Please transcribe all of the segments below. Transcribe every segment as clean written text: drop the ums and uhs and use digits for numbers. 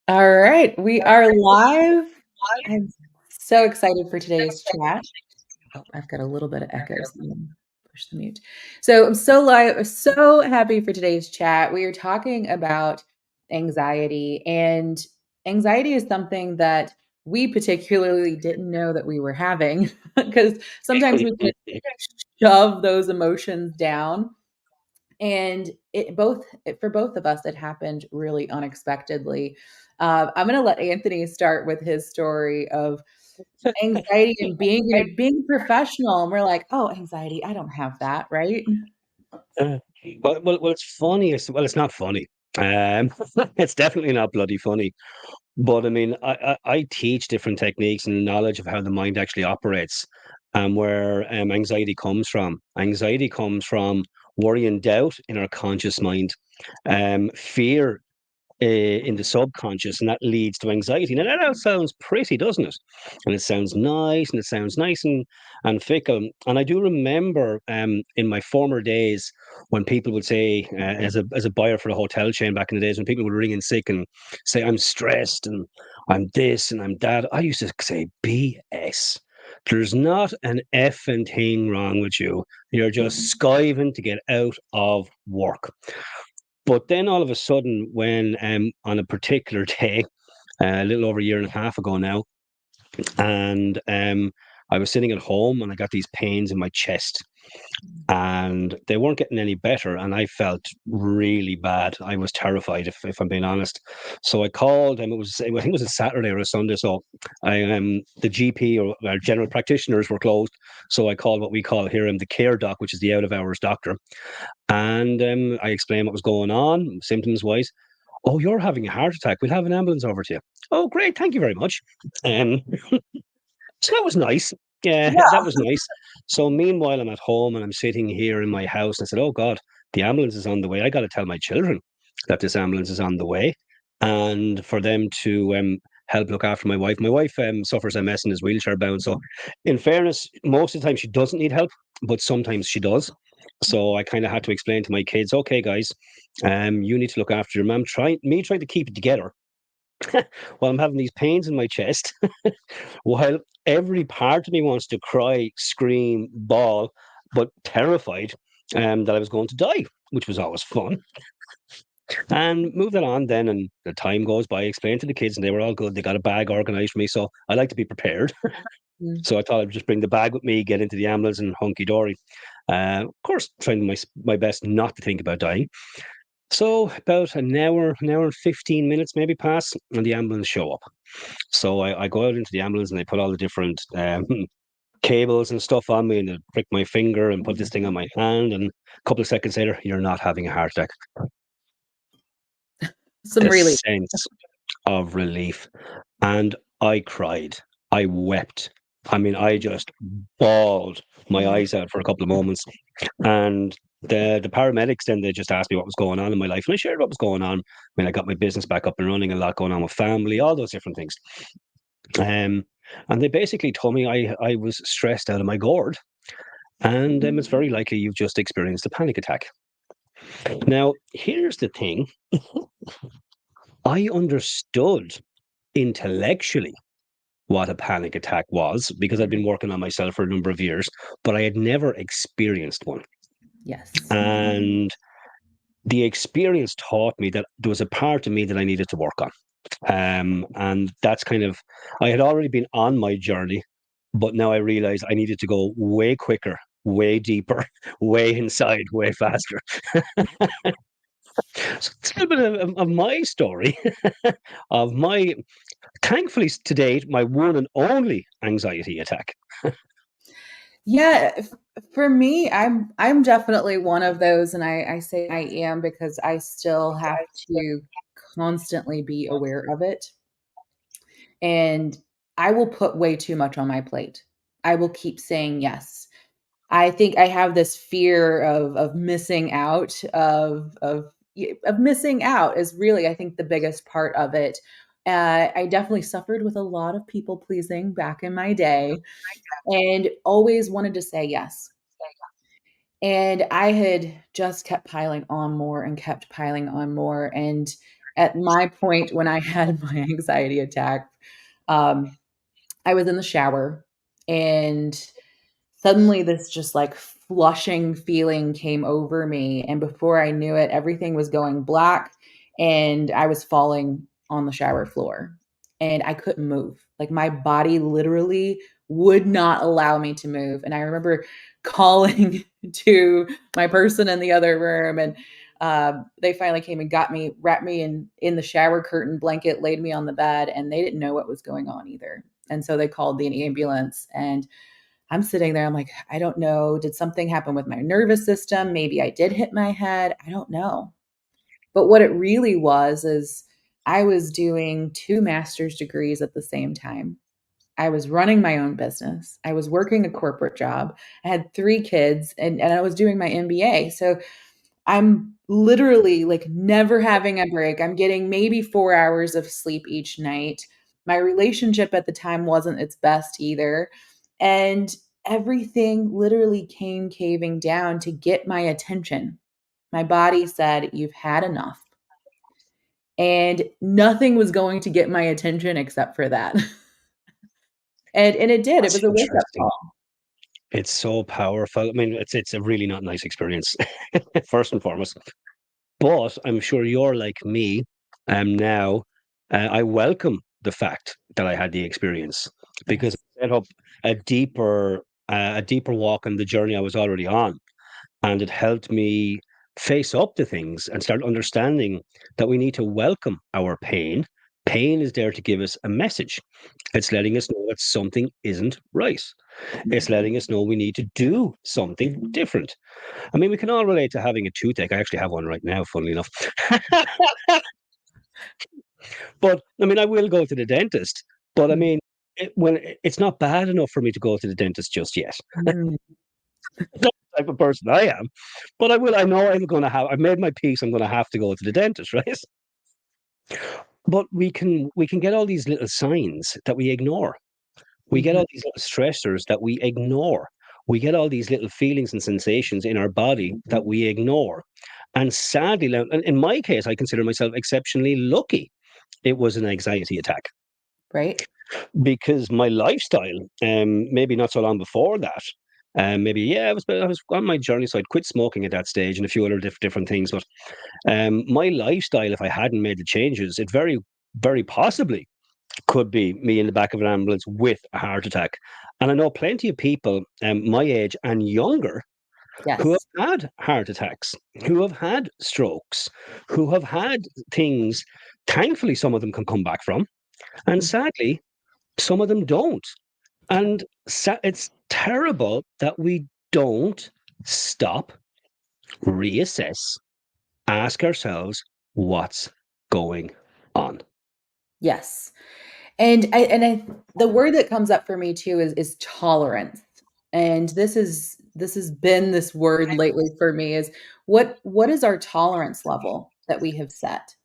All right, we are live. I'm so excited for today's chat. Oh, I've got a little bit of echo, so I'm gonna push the mute. So I'm so happy for today's chat. We are talking about anxiety, and anxiety is something that we particularly didn't know that we were having because sometimes we can shove those emotions down. And for both of us, it happened really unexpectedly. I'm going to let Anthony start with his story of anxiety and being professional. And we're like, oh, anxiety, I don't have that, right? Uh, well, it's funny. It's not funny. Um, it's definitely not bloody funny. But I mean, I teach different techniques and knowledge of how the mind actually operates, and where anxiety comes from. Anxiety comes from worry and doubt in our conscious mind, fear in the subconscious, and that leads to anxiety. Now that all sounds pretty, doesn't it? And it sounds nice, and it sounds nice and fickle. And I do remember in my former days when people would say, as a buyer for a hotel chain back in the days, when people would ring in sick and say, "I'm stressed and I'm this and I'm that," I used to say, "BS." There's not an effing thing wrong with you. You're just skiving to get out of work. But then all of a sudden, when on a particular day, a little over a year and a half ago now, and I was sitting at home and I got these pains in my chest, and they weren't getting any better, and I felt really bad. I was terrified, if I'm being honest. So I called, and I think it was a Saturday or a Sunday. So the GP or our general practitioners were closed. So I called what we call here the care doc, which is the out of hours doctor, and I explained what was going on, symptoms wise. Oh, you're having a heart attack. We'll have an ambulance over to you. Oh, great. Thank you very much. Um, so that was nice. Yeah, that was nice. So meanwhile, I'm at home and I'm sitting here in my house. And I said, "Oh God, the ambulance is on the way. I got to tell my children that this ambulance is on the way, and for them to help look after my wife. My wife suffers MS and is wheelchair bound. So, in fairness, most of the time she doesn't need help, but sometimes she does. So I kind of had to explain to my kids, okay, guys, you need to look after your mum. Trying to keep it together while I'm having these pains in my chest, while every part of me wants to cry, scream, bawl, but terrified that I was going to die, which was always fun. And moved it on then, and the time goes by. I explained to the kids, and they were all good. They got a bag organized for me, so I like to be prepared. Mm. So I thought I'd just bring the bag with me, get into the ambulance, and hunky dory. Of course, trying my best not to think about dying. So about an hour and 15 minutes maybe pass, and the ambulance show up. So I go out into the ambulance, and they put all the different cables and stuff on me, and they prick my finger and put this thing on my hand. And a couple of seconds later, you're not having a heart attack. Some The relief. sense of relief. And I cried. I wept. I mean, I just bawled my eyes out for a couple of moments. And the paramedics then they just asked me what was going on in my life. And I shared what was going on. I mean, I got my business back up and running, a lot going on with family, all those different things. Um, and they basically told me I was stressed out of my gourd. And it's very likely you've just experienced a panic attack. Now, here's the thing. I understood intellectually what a panic attack was because I'd been working on myself for a number of years, but I had never experienced one. Yes. And the experience taught me that there was a part of me that I needed to work on. And that's kind of, I had already been on my journey, but now I realized I needed to go way quicker, way deeper, way inside, way faster. So it's a little bit of my story, of my, thankfully to date, my one and only anxiety attack. Yeah, for me, I'm definitely one of those, and I say I am because I still have to constantly be aware of it. And I will put way too much on my plate. I will keep saying yes. I think I have this fear of missing out of missing out is really I think the biggest part of it. I definitely suffered with a lot of people pleasing back in my day and always wanted to say yes. And I had just kept piling on more and kept piling on more. And at my point when I had my anxiety attack, um, I was in the shower and suddenly this just like flushing feeling came over me. And before I knew it, everything was going black and I was falling on the shower floor and I couldn't move. Like my body literally would not allow me to move. And I remember calling to my person in the other room and they finally came and got me, wrapped me in the shower curtain blanket, laid me on the bed, and they didn't know what was going on either. And so they called the ambulance and I'm sitting there, I'm like, I don't know. Did something happen with my nervous system? Maybe I did hit my head. I don't know. But what it really was is I was doing 2 master's degrees at the same time. I was running my own business. I was working a corporate job. I had 3 kids and I was doing my MBA. So I'm literally like never having a break. I'm getting maybe 4 hours of sleep each night. My relationship at the time wasn't its best either. And everything literally came caving down to get my attention. My body said, "You've had enough." And nothing was going to get my attention except for that. And it did. It That's was a wake-up interesting. call. It's so powerful. I mean, it's a really not nice experience, first and foremost. But I'm sure you're like me. Now, I welcome the fact that I had the experience because Yes. it set up a deeper walk on the journey I was already on, and it helped me face up to things and start understanding that we need to welcome our pain. Pain is there to give us a message. It's letting us know that something isn't right. It's letting us know we need to do something different. I mean, we can all relate to having a toothache. I actually have one right now, funnily enough. But I mean, I will go to the dentist. But I Mm. mean, it's not bad enough for me to go to the dentist just yet. Mm. That's the type of person I am. But I will. I know I'm going to have. I've made my peace. I'm going to have to go to the dentist, right? But we can get all these little signs that we ignore. We get Mhm. all these little stressors that we ignore. We get all these little feelings and sensations in our body that we ignore. And sadly, in my case, I consider myself exceptionally lucky. It was an anxiety attack Right? because my lifestyle, maybe not so long before that, maybe yeah, I was on my journey, so I'd quit smoking at that stage and a few other different things. But my lifestyle, if I hadn't made the changes, it very possibly could be me in the back of an ambulance with a heart attack. And I know plenty of people my age and younger who have Yes. had heart attacks, who have had strokes, who have had things. Thankfully, some of them can come back from, and sadly, some of them don't. And it's terrible that we don't stop, reassess, ask ourselves what's going on. Yes. And I the word that comes up for me too is tolerance. And this has been this word lately for me is what is our tolerance level that we have set?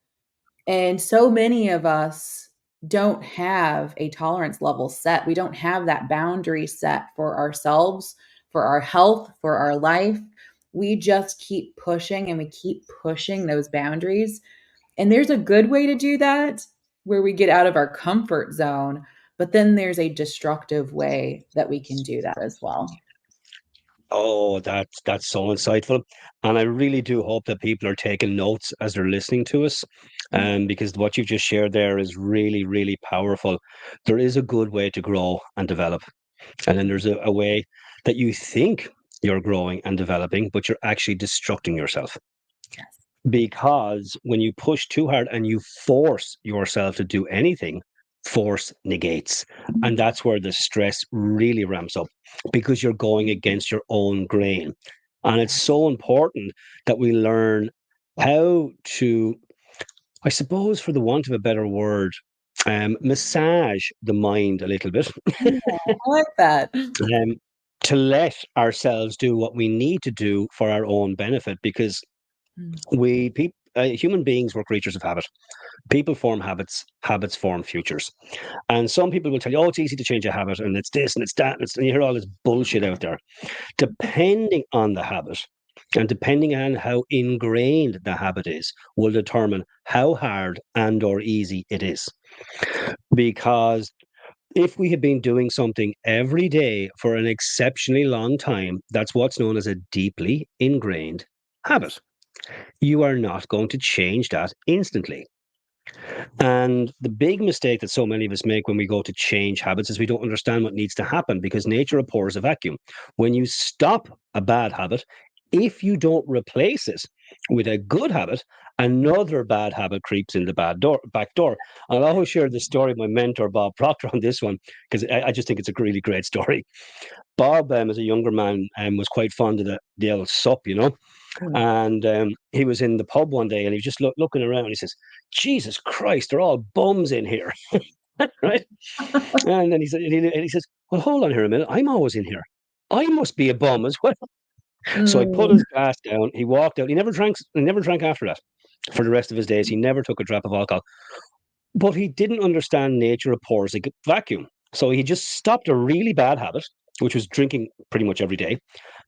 And so many of us don't have a tolerance level set. We don't have that boundary set for ourselves, for our health, for our life. We just keep pushing and we keep pushing those boundaries. And there's a good way to do that where we get out of our comfort zone, but then there's a destructive way that we can do that as well. Oh, that's so insightful. And I really do hope that people are taking notes as they're listening to us. Yeah. Because what you've just shared there is really, really powerful. There is a good way to grow and develop. And then there's a way that you think you're growing and developing, but you're actually destructing yourself. Yes. Because when you push too hard and you force yourself to do anything, force negates. And that's where the stress really ramps up because you're going against your own grain. And it's so important that we learn how to, I suppose, for the want of a better word, massage the mind a little bit, Yeah, I like that. um, to let ourselves do what we need to do for our own benefit because Mm. human beings were creatures of habit. People form habits, habits form futures. And some people will tell you, oh, it's easy to change a habit, and it's this and it's that. And you hear all this bullshit out there. Depending on the habit, And depending on how ingrained the habit is, will determine how hard and or easy it is. Because if we have been doing something every day for an exceptionally long time, that's what's known as a deeply ingrained habit. You are not going to change that instantly. And the big mistake that so many of us make when we go to change habits is we don't understand what needs to happen because nature abhors a vacuum. When you stop a bad habit, if you don't replace it with a good habit, another bad habit creeps in the back door. And I'll always share the story of my mentor, Bob Proctor, on this one, because I just think it's a really great story. Bob, as a younger man, was quite fond of the old sup, you know, Mm. and he was in the pub one day and he was just looking around. And he says, Jesus Christ, they're all bums in here. Right. And then he says, well, hold on here a minute. I'm always in here. I must be a bum as well. So he put Mm. his glass down. He walked out. He never drank after that for the rest of his days. He never took a drop of alcohol. But he didn't understand nature abhors a vacuum. So he just stopped a really bad habit, which was drinking pretty much every day.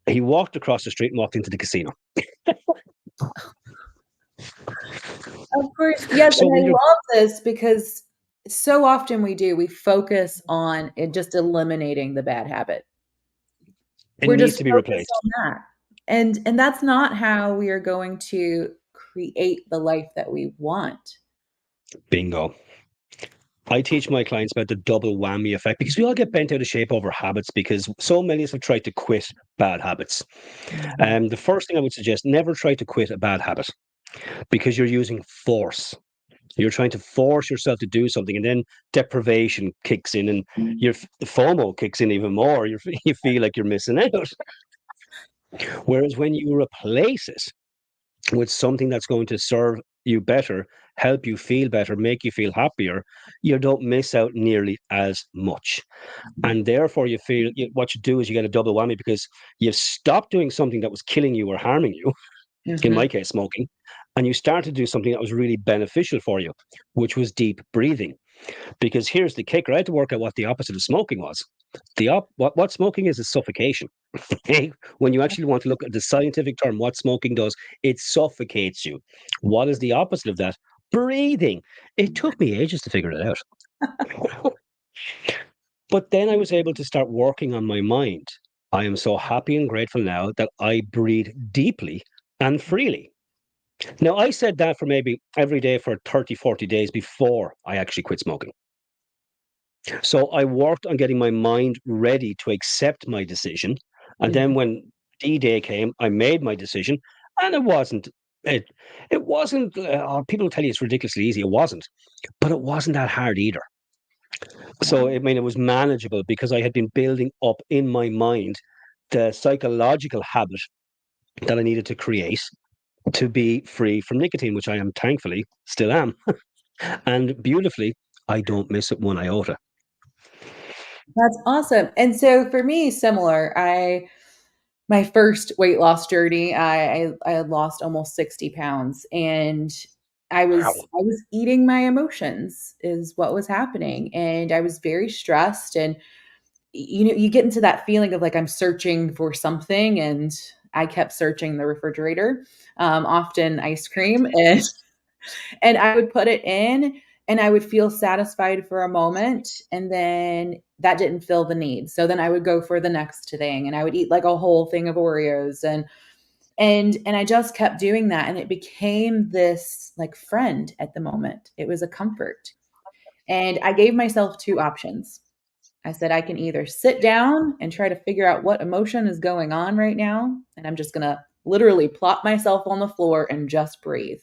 He walked across the street and walked into the casino. Of course, yes, So and I when you're, love this because so often we focus on it just eliminating the bad habit. it We're needs just to be focused replaced. on that. And that's not how we are going to create the life that we want. Bingo. I teach my clients about the double whammy effect because we all get bent out of shape over habits because so many of us have tried to quit bad habits. Mhm. The first thing I would suggest, never try to quit a bad habit because you're using force. You're trying to force yourself to do something, and then deprivation kicks in, and your FOMO kicks in even more. You feel like you're missing out. Whereas when you replace it with something that's going to serve you better, help you feel better, make you feel happier, you don't miss out nearly as much. And therefore, what you do is you get a double whammy because you've stopped doing something that was killing you or harming you, in Mhm. my case, smoking, and you start to do something that was really beneficial for you, which was deep breathing. Because here's the kicker: I had to work out what the opposite of smoking was. What smoking is suffocation. Okay, when you actually want to look at the scientific term, what smoking does, it suffocates you. What is the opposite of that? Breathing. It took me ages to figure it out. But then I was able to start working on my mind. I am so happy and grateful now that I breathe deeply and freely. Now, I said that for maybe every day for 30, 40 days before I actually quit smoking. So I worked on getting my mind ready to accept my decision. And then Mhm. when D Day came, I made my decision, and it it wasn't. People tell you it's ridiculously easy. It wasn't, but it wasn't that hard either. So Wow. I mean, it was manageable because I had been building up in my mind the psychological habit that I needed to create to be free from nicotine, which I am thankfully still am. And beautifully, I don't miss it one iota. That's awesome. And so for me, similar. I my first weight loss journey, I had lost almost 60 pounds, and Wow. I was eating my emotions is what was happening, and I was very stressed, and you get into that feeling of like I'm searching for something, and I kept searching the refrigerator, often ice cream, and I would put it in and I would feel satisfied for a moment, and then that didn't fill the need. So then I would go for the next thing and I would eat like a whole thing of Oreos, and I just kept doing that, and it became this like friend at the moment. It was a comfort. And I gave myself two options. I said I can either sit down and try to figure out what emotion is going on right now, and I'm just going to literally plop myself on the floor and just breathe.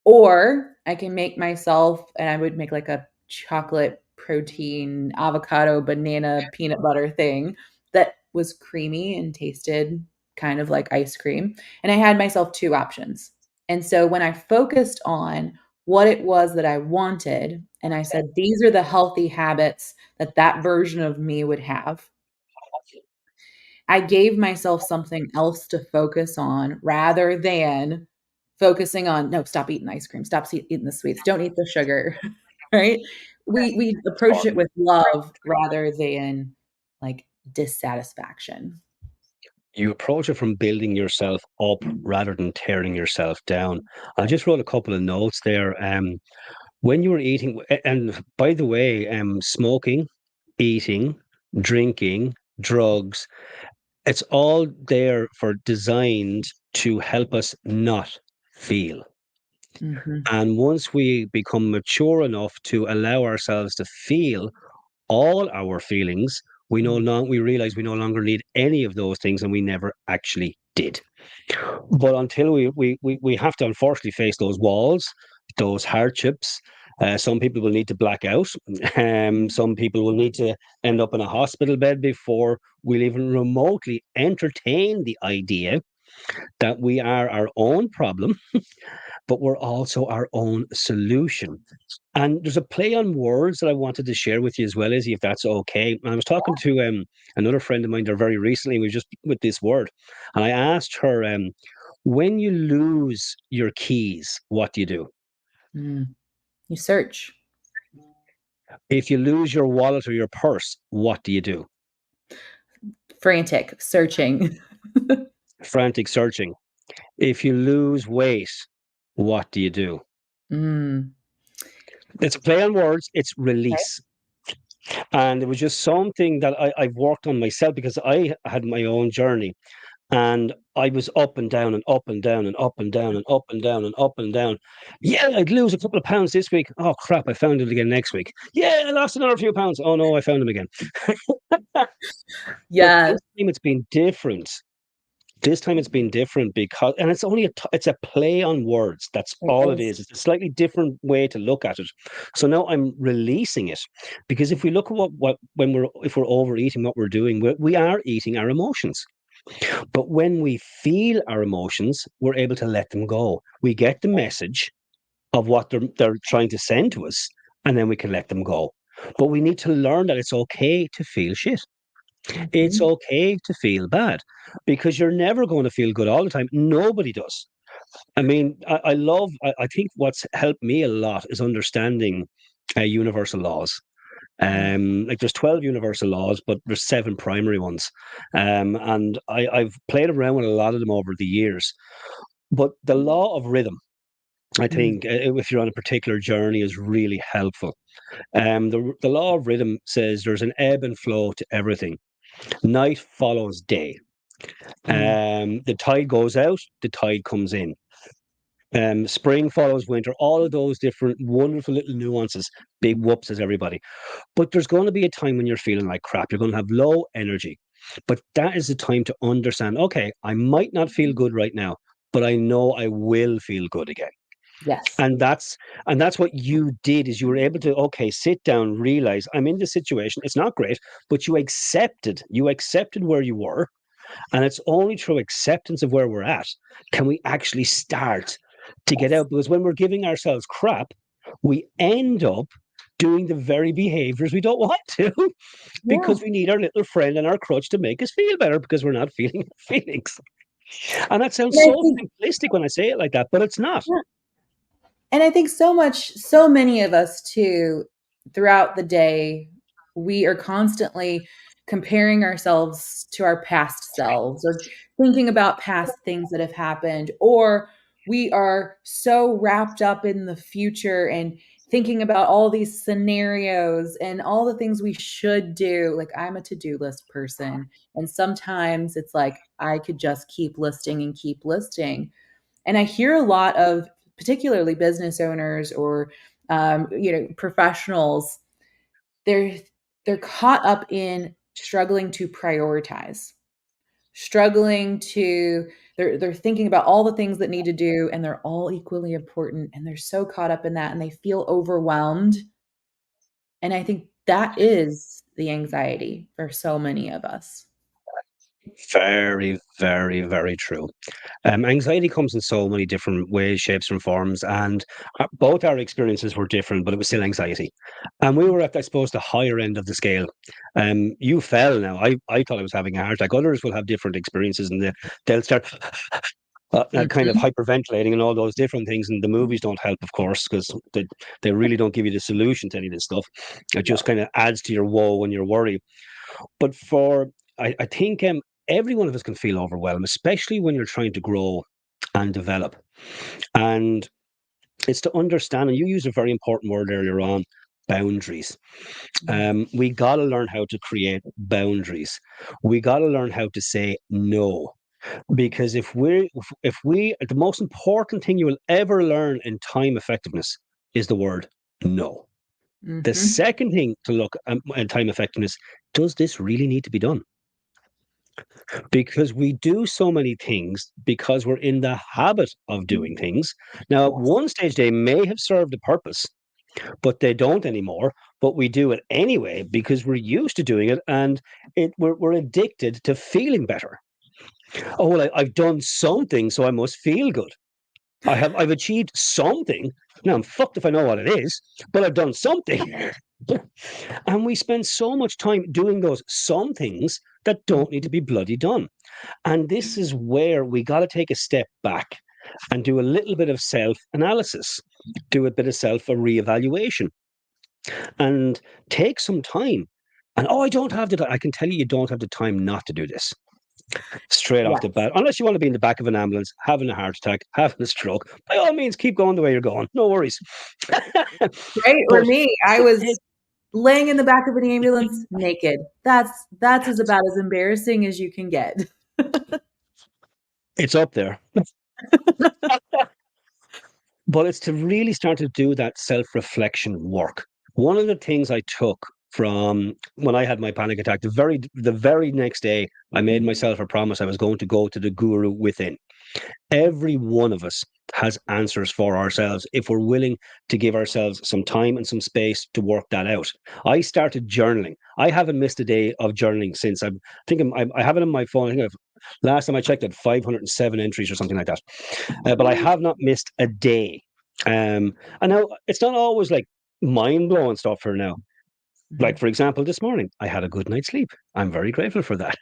Or I can make myself, and I would make like a chocolate protein, avocado, banana, peanut butter thing that was creamy and tasted kind of like ice cream. And I had myself two options. And so when I focused on what it was that I wanted, and I said, these are the healthy habits that that version of me would have, I gave myself something else to focus on rather than focusing on, "No, stop eating ice cream. Stop eating the sweets. Don't eat the sugar." Right? We approached it with love rather than, like, dissatisfaction. you approach it from building yourself up rather than tearing yourself down. I just wrote a couple of notes there. When you were eating, and by the way, smoking, eating, drinking, drugs, it's all there for designed to help us not feel. Mhm. And once we become mature enough to allow ourselves to feel all our feelings, Mm. we realize we no longer need any of those things, and we never actually did. But until we have to unfortunately face those walls, those hardships. Some people will need to black out. Some people will need to end up in a hospital bed before we'll even remotely entertain the idea that we are our own problem, but we're also our own solution. And there's a play on words that I wanted to share with you as well, Izzy, if that's okay. I was talking to another friend of mine there very recently, and we were just with this word. And I asked her, when you lose your keys, what do you do? Mm. You search. If you lose your wallet or your purse, what do you do? Frantic, searching. Frantic searching. If you lose weight, what do you do? Mm. It's a play on words, it's Okay. release. And it was just something that I've worked on myself because I had my own journey. And I was up and down and up and down and up and down and up and down and up and down. Yeah, I'd lose a couple of pounds this week. Oh crap, I found it again next week. Yeah, I lost another few pounds. Oh no, I found them again. But Yes, this time it's been different because, and it's only it's a play on words. That's it all it is. is. It's a slightly different way to look at it. So now I'm releasing it because if we look at what when we're if we're overeating, what we're doing, we are eating our emotions. But when we feel our emotions, we're able to let them go. We get the message of what they're trying to send to us, and then we can let them go. But we need to learn that it's okay to feel shit. It's Mhm. okay to feel bad because you're never going to feel good all the time. Nobody does. I mean, I think what's helped me a lot is understanding universal laws. Mm. Like there's 12 universal laws, but there's seven primary ones. And I've played around with a lot of them over the years. But the law of rhythm, I Mm. think, if you're on a particular journey, is really helpful. The law of rhythm says there's an ebb and flow to everything. Night follows day. Mm. The tide goes out, the tide comes in. Spring follows winter. All of those different wonderful little nuances. Big whoops as everybody. But there's going to be a time when you're feeling like crap. You're going to have low energy. But that is the time to understand, okay, I might not feel good right now, but I know I will feel good again. Yes. And that's what you did is you were able to, okay, sit down, realize I'm in this situation. It's not great, but you accepted where you were. And it's only through acceptance of where we're at can we actually start to get Yes. out. Because when we're giving ourselves crap, we end up doing the very behaviors we don't want to Yeah. because we need our little friend and our crutch to make us feel better because we're not feeling our feelings. And that sounds And I so think simplistic when I say it like that, but it's not. yeah. And I think so many of us too, throughout the day, we are constantly comparing ourselves to our past selves or thinking about past things that have happened, or we are so wrapped up in the future and thinking about all these scenarios and all the things we should do. Like, I'm a to-do list person, and sometimes it's like I could just keep listing and keep listing. And I hear a lot of particularly business owners or professionals. They're they're caught up in struggling to prioritize, struggling to they're thinking about all the things that need to do, and they're all equally important, and they're so caught up in that, and they feel overwhelmed. And I think that is the anxiety for so many of us. Very, very, very true. Anxiety comes in so many different ways, shapes, and forms, and both our experiences were different, but it was still anxiety. And we were at, I suppose, the higher end of the scale. You fell now. I thought I was having a heart attack. Others will have different experiences, and they'll start kind of Mhm. hyperventilating and all those different things. And the movies don't help, of course, because they really don't give you the solution to any of this stuff. It just No. kind of adds to your woe when you're worried. But I think every one of us can feel overwhelmed, especially when you're trying to grow and develop. And it's to understand, and you used a very important word earlier on, boundaries. Mm. We got to learn how to create boundaries. We got to learn how to say no. Because if we the most important thing you will ever learn in time effectiveness is the word no. The Mhm. second thing to look at time effectiveness, does this really need to be done? Because we do so many things because we're in the habit of doing things. Now, at Yes. one stage, they may have served a purpose, but they don't anymore. But we do it anyway because we're used to doing it, and we're addicted to feeling better. Oh, well, I've done something, so I must feel good. I've achieved something. Now I'm fucked if I know what it is, but I've done something. And we spend so much time doing those some things that don't need to Mhm. be bloody done. And this is where we got to take a step back and do a little bit of self analysis, do a bit of self reevaluation, and take some time. And oh, I don't have the time. I can tell you, you don't have the time not to do this straight off the Yes. bat. Unless you want to be in the back of an ambulance, having a heart attack, having a stroke, by all means, keep going the way you're going. No worries. Right? Or But me, I to was take, laying in the back of an ambulance naked. That's as about as embarrassing as you can get. it's up there. But it's to really start to do that self reflection work. One of the things I took from when I had my panic attack, the very next day, I made myself a promise I was going to go to the guru within. Every one of us has answers for ourselves if we're willing to give ourselves some time and some space to work that out. I started journaling. I haven't missed a day of journaling since. I have it on my phone. I think last time I checked it, 507 entries or something like that. But I have not missed a day. And now it's not always like mind blowing stuff for now. Like, Mhm. for example, this morning, I had a good night's sleep. I'm very grateful for that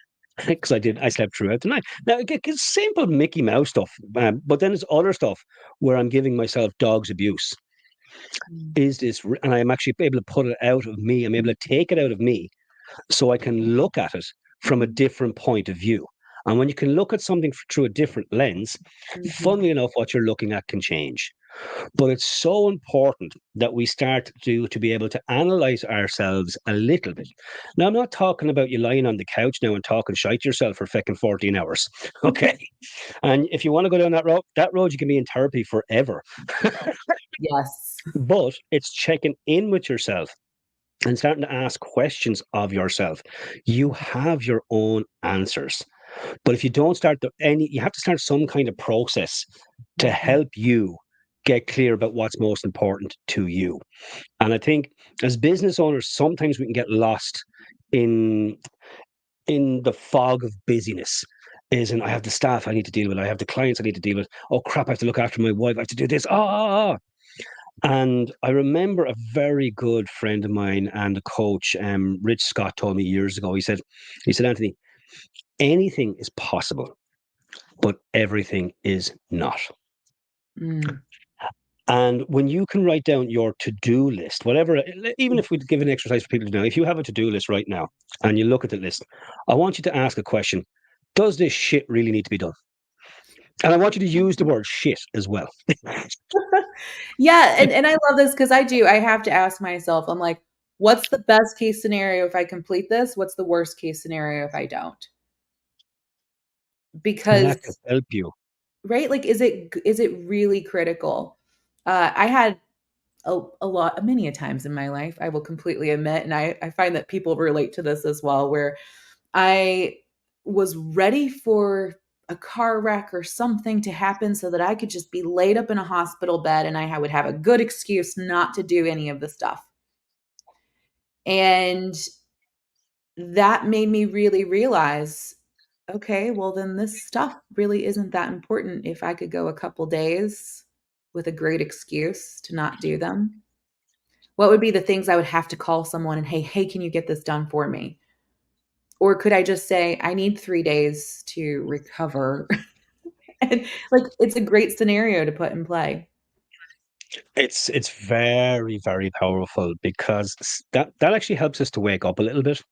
because I slept throughout the night. Now, it's simple Mickey Mouse stuff, but then there's other stuff where I'm giving myself dog's abuse. Mm. Is this, and I'm actually able to put it out of me. I'm able to take it out of me so I can look at it from a different point of view. And when you can look at something through a different lens, Mhm. funnily enough, what you're looking at can change. But it's so important that we start to be able to analyze ourselves a little bit. Now, I'm not talking about you lying on the couch now and talking shite to yourself for fucking 14 hours. Okay. And if you want to go down that road, you can be in therapy forever. Yes. But it's checking in with yourself and starting to ask questions of yourself. You have your own answers. But if you don't start you have to start some kind of process to Mhm. help you get clear about what's most important to you. And I think as business owners, sometimes we can get lost in the fog of busyness. Is and I have the staff I need to deal with, I have the clients I need to deal with. Oh crap, I have to look after my wife, I have to do this. And I remember a very good friend of mine and a coach, Rich Scott, told me years ago. He said, Anthony, anything is possible, but everything is not. Mm. And when you can write down your to-do list, whatever, even if we give an exercise for people to do, if you have a to-do list right now and you look at the list, I want you to ask a question. Does this shit really need to be done? And I want you to use the word shit as well. Yeah, and I love this because I have to ask myself, I'm like, "What's the best case scenario if I complete this? What's the worst case scenario if I don't?" And that can Because help you. right? Like, is it really critical? I had a lot many a times in my life, I will completely admit, and I find that people relate to this as well, where I was ready for a car wreck or something to happen so that I could just be laid up in a hospital bed and I would have a good excuse not to do any of the stuff. And that made me really realize, okay, well, then this stuff really isn't that important if I could go a couple days with a great excuse to not do them. What would be the things I would have to call someone and, "Hey, can you get this done for me?" Or could I just say, "I need 3 days to recover?" And, like, it's a great scenario to put in play. It's very, very powerful because that actually helps us to wake up a little bit.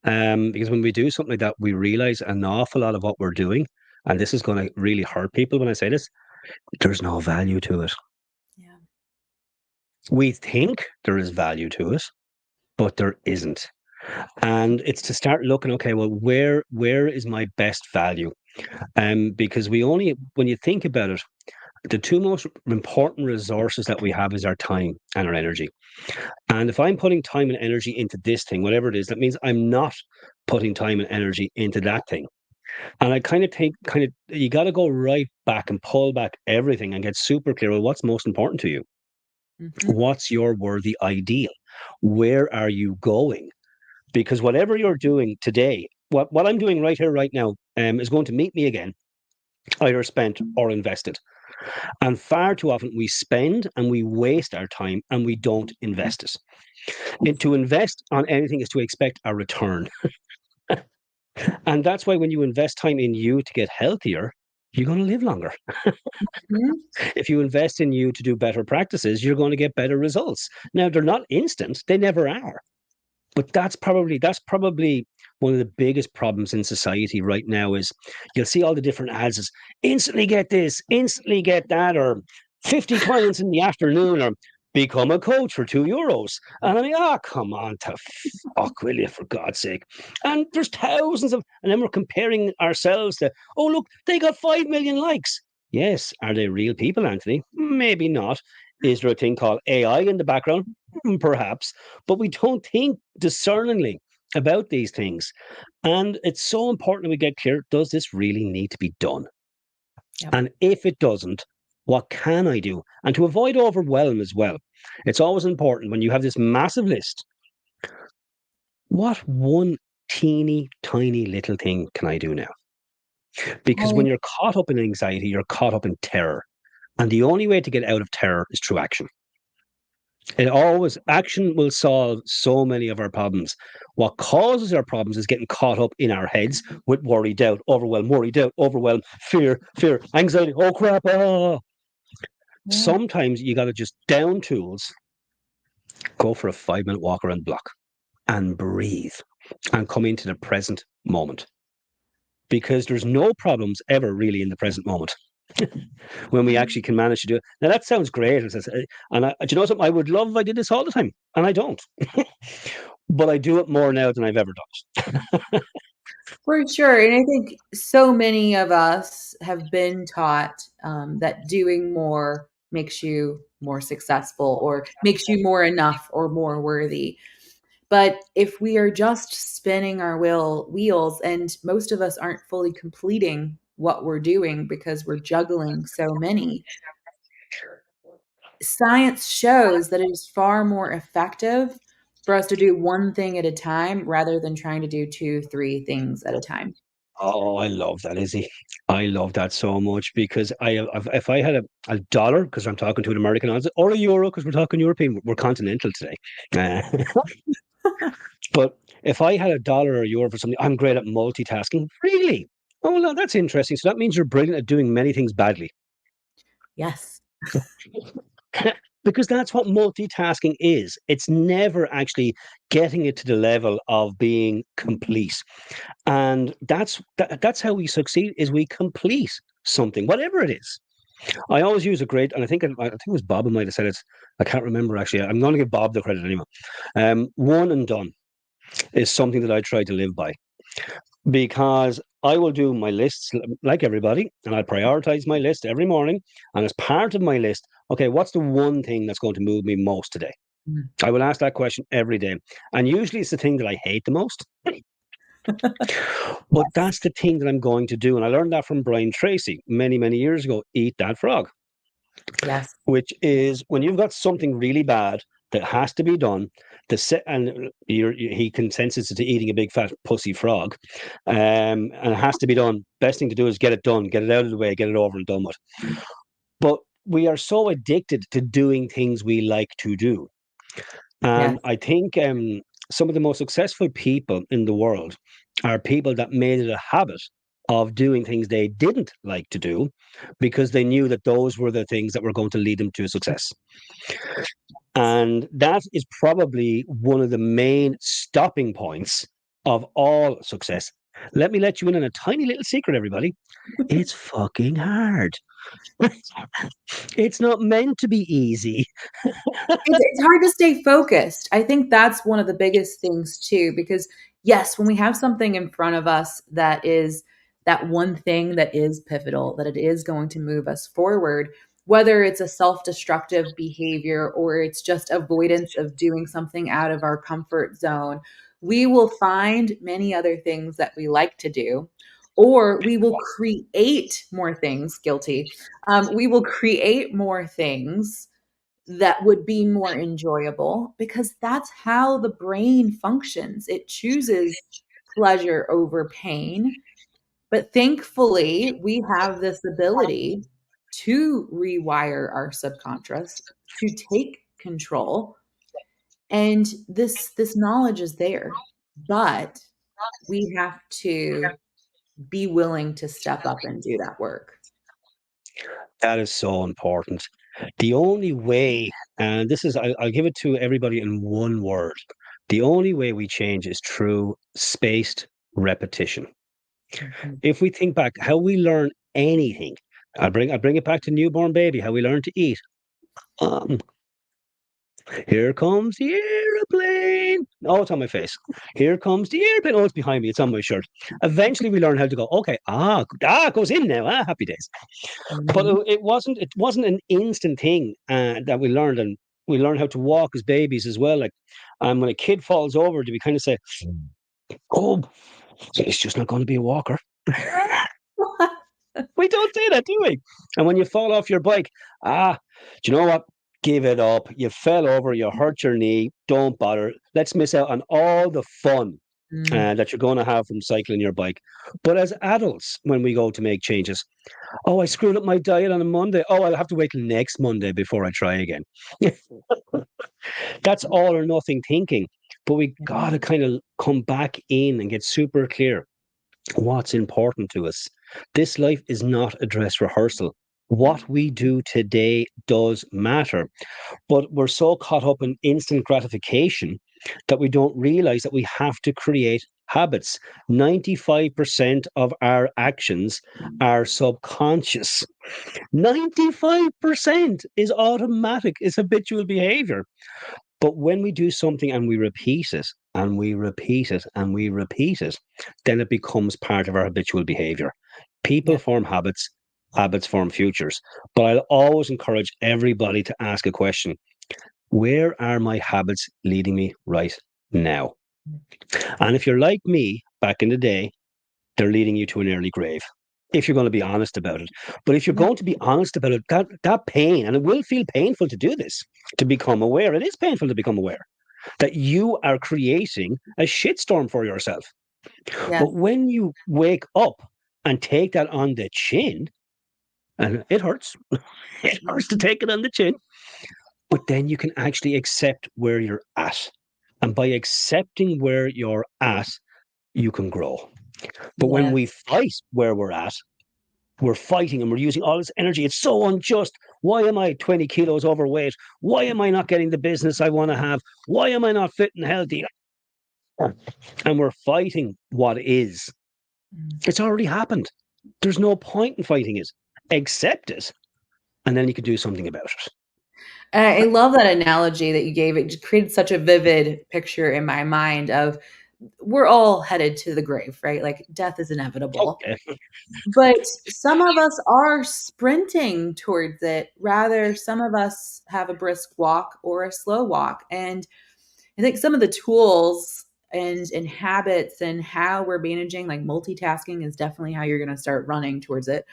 Because when we do something like that, we realize an awful lot of what we're doing, and this is going to really hurt people when I say this, there's no value to it. Yeah. We think there is value to it, but there isn't. And it's to start looking, okay, well, where is my best value? Because we only, when you think about it, the two most important resources that we have is our time and our energy. And if I'm putting time and energy into this thing, whatever it is, that means I'm not putting time and energy into that thing. And I kind of think, you got to go right back and pull back everything and get super clear on what's most important to you. Mhm. What's your worthy ideal? Where are you going? Because whatever you're doing today, what I'm doing right here, right now, is going to meet me again, either spent or invested. And far too often we spend and we waste our time and we don't invest it. And to invest on anything is to expect a return. And that's why when you invest time in you to get healthier, you're going to live longer. Mhm. If you invest in you to do better practices, you're going to get better results. Now, they're not instant, they never are. But that's probably one of the biggest problems in society right now is you'll see all the different ads is instantly get this, instantly get that, or 50 clients in the afternoon, or become a coach for €2. And I mean, oh, come on to fuck, will you, for God's sake. And there's thousands of, and then we're comparing ourselves to, oh, look, they got 5 million likes. Yes, are they real people, Anthony? Maybe not. Is there a thing called AI in the background? Perhaps, but we don't think discerningly about these things. And it's so important that we get clear, does this really need to be done? Yep. And if it doesn't, what can I do? And to avoid overwhelm as well, it's always important when you have this massive list, what one teeny tiny little thing can I do now? Because when I you're caught up in anxiety, you're caught up in terror. And the only way to get out of terror is through action. It always action will solve so many of our problems. What causes our problems is getting caught up in our heads with worry, doubt, overwhelm, fear, anxiety. Oh crap! Oh. Yeah. Sometimes you got to just down tools, go for a 5 minute walk around the block, and breathe, and come into the present moment. Because there's no problems ever really in the present moment when we actually can manage to do it. Now that sounds great, and do you know something? I would love if I did this all the time, and I don't. But I do it more now than I've ever done it. For sure, and I think so many of us have been taught, that doing more makes you more successful or makes you more enough or more worthy. But if we are just spinning our wheels and most of us aren't fully completing what we're doing because we're juggling so many, science shows that it is far more effective for us to do one thing at a time rather than trying to do 2, 3 things at a time. Oh, I love that, Izzy. I love that so much because if I had a dollar, because I'm talking to an American audience, or a euro, because we're talking European, we're continental today. But if I had a dollar or a euro for something, I'm great at multitasking. Really? Oh, no, that's interesting. So that means you're brilliant at doing many things badly. Yes. Because that's what multitasking is. It's never actually getting it to the level of being complete. And that's how we succeed is we complete something, whatever it is. I always use a great, and I think it was Bob who might have said it. I can't remember actually. I'm going to give Bob the credit anyway. One and done is something that I try to live by because I will do my lists like everybody, and I prioritize my list every morning. And as part of my list, okay, what's the one thing that's going to move me most today? Mm. I will ask that question every day, and usually it's the thing that I hate the most. But Yes. that's the thing that I'm going to do. And I learned that from Brian Tracy many, many years ago. Eat that frog, Yes. which is when you've got something really bad that has to be done, and he consensus to eating a big fat pussy frog, and it has to be done. Best thing to do is get it done, get it out of the way, get it over and done with. But we are so addicted to doing things we like to do. Yes. And I think some of the most successful people in the world are people that made it a habit of doing things they didn't like to do because they knew that those were the things that were going to lead them to success. And that is probably one of the main stopping points of all success. Let me let you in on a tiny little secret, everybody. It's fucking hard. It's not meant to be easy. It's hard to stay focused. I think that's one of the biggest things too, because yes, when we have something in front of us that is that one thing that is pivotal, that it is going to move us forward, whether it's a self-destructive behavior or it's just avoidance of doing something out of our comfort zone, we will find many other things that we like to do, or we will create more things, guilty. We will create more things that would be more enjoyable because that's how the brain functions. It chooses pleasure over pain. But thankfully, we have this ability to rewire our subconscious, to take control. And this knowledge is there. But we have to be willing to step up and do that work. That is so important. The only way, and this is, I'll give it to everybody in one word. The only way we change is through spaced repetition. Mhm. If we think back how we learn anything, I bring it back to newborn baby, how we learn to eat. Um, Here comes the airplane. Oh, it's on my face. Here comes the airplane. Oh, it's behind me. It's on my shirt. Eventually, we learn how to go. Okay, it goes in now. Happy days. But Mhm. it wasn't an instant thing that we learned, and we learn how to walk as babies as well. Like, when a kid falls over, do we kind of say, "Oh, it's just not going to be a walker"? We don't say that, do we? And when you fall off your bike, do you know what? Give it up. You fell over, you hurt your knee. Don't bother. Let's miss out on all the fun Mm. that you're going to have from cycling your bike. But as adults, when we go to make changes, oh, I screwed up my diet on a Monday. Oh, I'll have to wait till next Monday before I try again. That's all or nothing thinking. But we Yeah. got to kind of come back in and get super clear what's important to us. This life is not a dress rehearsal. What we do today does matter, but we're so caught up in instant gratification that we don't realize that we have to create habits. 95% of our actions are subconscious. 95% is automatic, is habitual behavior. But when we do something and we repeat it and we repeat it and we repeat it, then it becomes part of our habitual behavior. People Yeah. form habits, habits form futures. But I'll always encourage everybody to ask a question: where are my habits leading me right now? And if you're like me back in the day, they're leading you to an early grave. If you're going to be honest about it. But if you're Yeah. going to be honest about it, that pain, and it will feel painful to do this, to become aware, it is painful to become aware that you are creating a shitstorm for yourself. Yes. But when you wake up and take that on the chin, and it hurts, it hurts to Mhm. take it on the chin, but then you can actually accept where you're at. And by accepting where you're at, you can grow. But when Yes. we fight where we're fighting and we're using all this energy. It's so unjust. Why am I 20 kilos overweight? Why am I not getting the business I want to have? Why am I not fit and healthy? And we're fighting what is. Mm. It's already happened. There's no point in fighting it. Accept it, and then you can do something about it. I love that analogy that you gave. It just created such a vivid picture in my mind of we're all headed to the grave, right? Like death is inevitable. Okay. But some of us are sprinting towards it. Rather, some of us have a brisk walk or a slow walk. And I think some of the tools and habits and how we're managing, like multitasking, is definitely how you're going to start running towards it.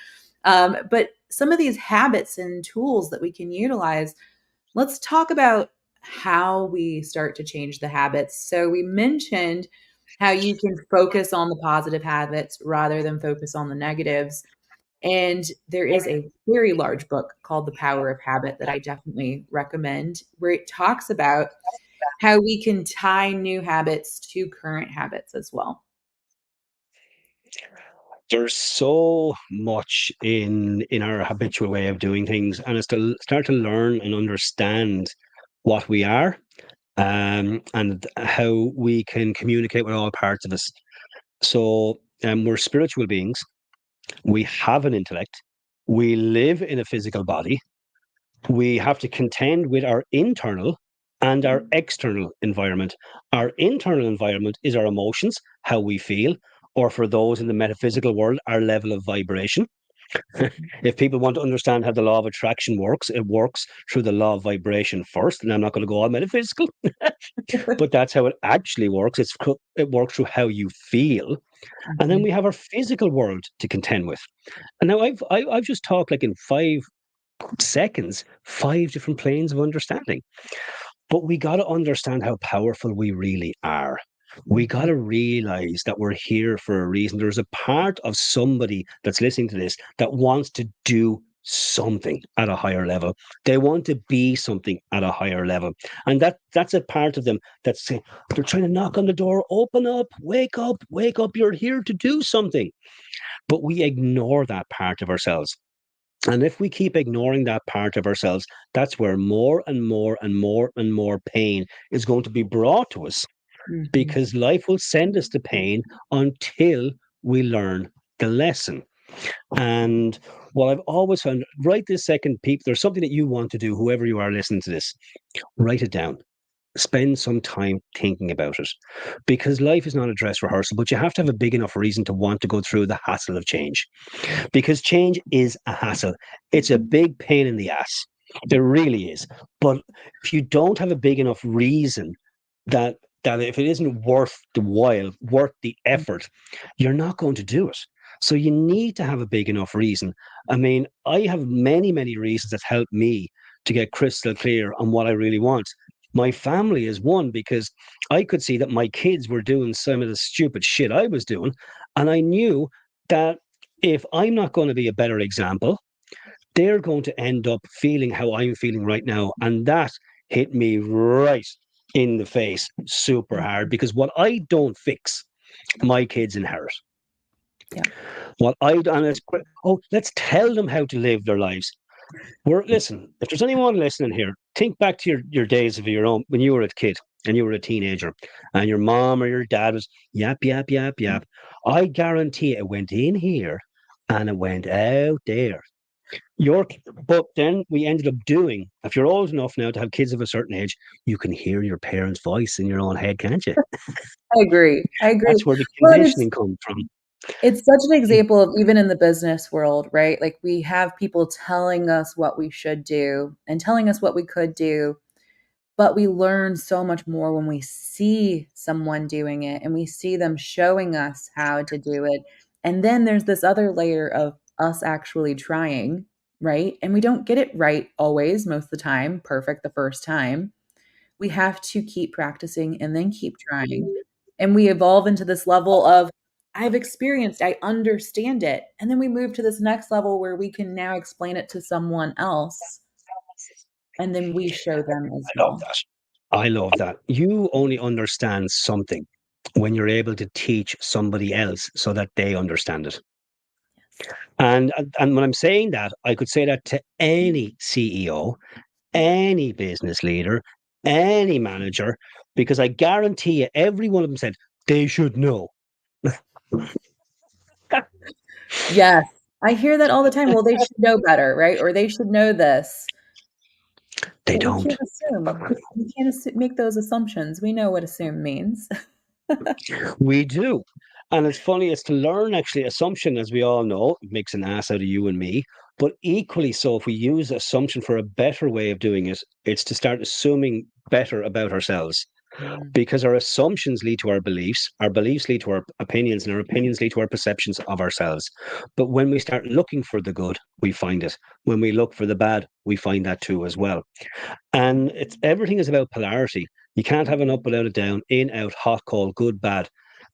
But some of these habits and tools that we can utilize, let's talk about how we start to change the habits. So we mentioned how you can focus on the positive habits rather than focus on the negatives. And there is a very large book called The Power of Habit that I definitely recommend, where it talks about how we can tie new habits to current habits as well. There's so much in our habitual way of doing things, and it's to start to learn and understand what we are and how we can communicate with all parts of us. So we're spiritual beings. We have an intellect. We live in a physical body. We have to contend with our internal and our external environment. Our internal environment is our emotions, how we feel, or for those in the metaphysical world, our level of vibration. If people want to understand how the law of attraction works, it works through the law of vibration first. And I'm not going to go all metaphysical, but that's how it actually works. It works through how you feel, and then Mhm. we have our physical world to contend with. And now I've just talked like in 5 seconds, 5 different planes of understanding. But we got to understand how powerful we really are. We got Mhm. to realize that we're here for a reason. There's a part of somebody that's listening to this that wants to do something at a higher level. They want to be something at a higher level. And that's a part of them that's saying, they're trying to knock on the door, open up, wake up, you're here to do something. But we ignore that part of ourselves. And if we keep ignoring that part of ourselves, that's where more and more and more and more pain is going to be brought to us, Mhm. because life will send us to pain until we learn the lesson. And what I've always found, right this second, people, there's something that you want to do, whoever you are listening to this, write it down. Spend some time thinking about it, because life is not a dress rehearsal, but you have to have a big enough reason to want to go through the hassle of change, because change is a hassle. It's a big pain in the ass. There really is. But if you don't have a big enough reason that if it isn't worth the while, worth the effort, you're not going to do it. So you need to have a big enough reason. I mean, I have many, many reasons that help me to get crystal clear on what I really want. My family is one, because I could see that my kids were doing some of the stupid shit I was doing. And I knew that if I'm not going to be a better example, they're going to end up feeling how I'm feeling right now. And that hit me right in the face super hard, Mhm. because what I don't fix, my kids inherit. Yeah. What I and it's oh, let's tell them how to live their lives. Listen, if there's anyone listening here, think back to your days of your own when you were a kid and you were a teenager and your mom or your dad was yap, yap, yap, yap. I guarantee it went in here and it went out there. Your but then we ended up doing, if you're old enough now to have kids of a certain age, you can hear your parents' voice in your own head, can't you? I agree. I agree. That's where the Well, and it's conditioning comes from. it's such an example of even in the business world, right? Like we have people telling us what we should do and telling us what we could do, but we learn so much more when we see someone doing it and we see them showing us how to do it. And then there's this other layer of us actually trying, right? And we don't get it right always, most of the time, perfect the first time. We have to keep practicing and then keep trying. And we evolve into this level of, I've experienced, I understand it. And then we move to this next level where we can now explain it to someone else. And then we show them as I love well. that. I love that. You only understand something when you're able to teach somebody else so that they understand it. And when I'm saying that, I could say that to any CEO, any business leader, any manager, because I guarantee you, every one of them said they should know. Yes. I hear that all the time. Well, they should know better, right? Or they should know this. They But we don't. can't assume. We can't make those assumptions. We know what assume means. We do. And it's funny, it's to learn actually assumption, as we all know, makes an ass out of you and me. But equally so, if we use assumption for a better way of doing it, it's to start assuming better about ourselves, Mm, because our assumptions lead to our beliefs lead to our opinions, and our opinions lead to our perceptions of ourselves. But when we start looking for the good, we find it. When we look for the bad, we find that too as well. And it's everything is about polarity. You can't have an up without a down, in, out, hot, cold, good, bad.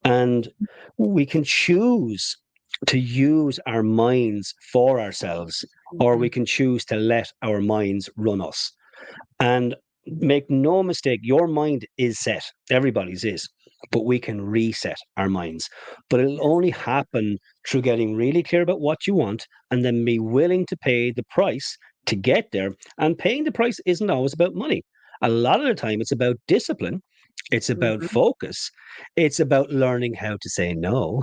And we can choose to use our minds for ourselves, or we mhm. can choose to let our minds run us. And make no mistake, your mind is set. Everybody's is. But we can reset our minds. But it'll only happen through getting really clear about what you want and then be willing to pay the price to get there. And paying the price isn't always about money. A lot of the time, it's about discipline, it's about Mhm. focus, it's about learning how to say no,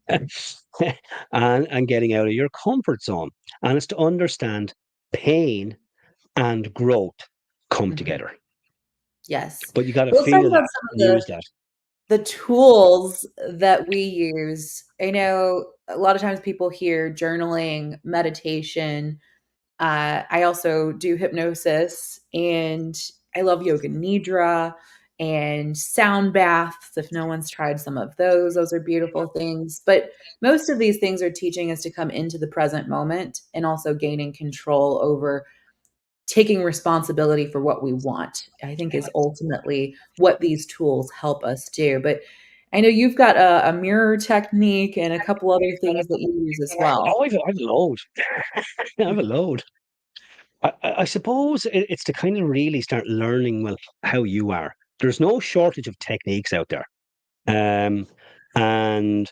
and getting out of your comfort zone. And it's to understand pain and growth come Mhm. together. Yes. But you got to Well, let's talk feel about that some of and use that. the tools that we use. I know a lot of times people hear journaling, meditation. I also do hypnosis, and I love yoga nidra and sound baths. If no one's tried some of those are beautiful things. But most of these things are teaching us to come into the present moment and also gaining control over taking responsibility for what we want, I think is ultimately what these tools help us do. But I know you've got a mirror technique and a couple other things that you use as well. Oh, I've a load. I've a load. I suppose it's to kind of really start learning, well, how you are. There's no shortage of techniques out there. Um, and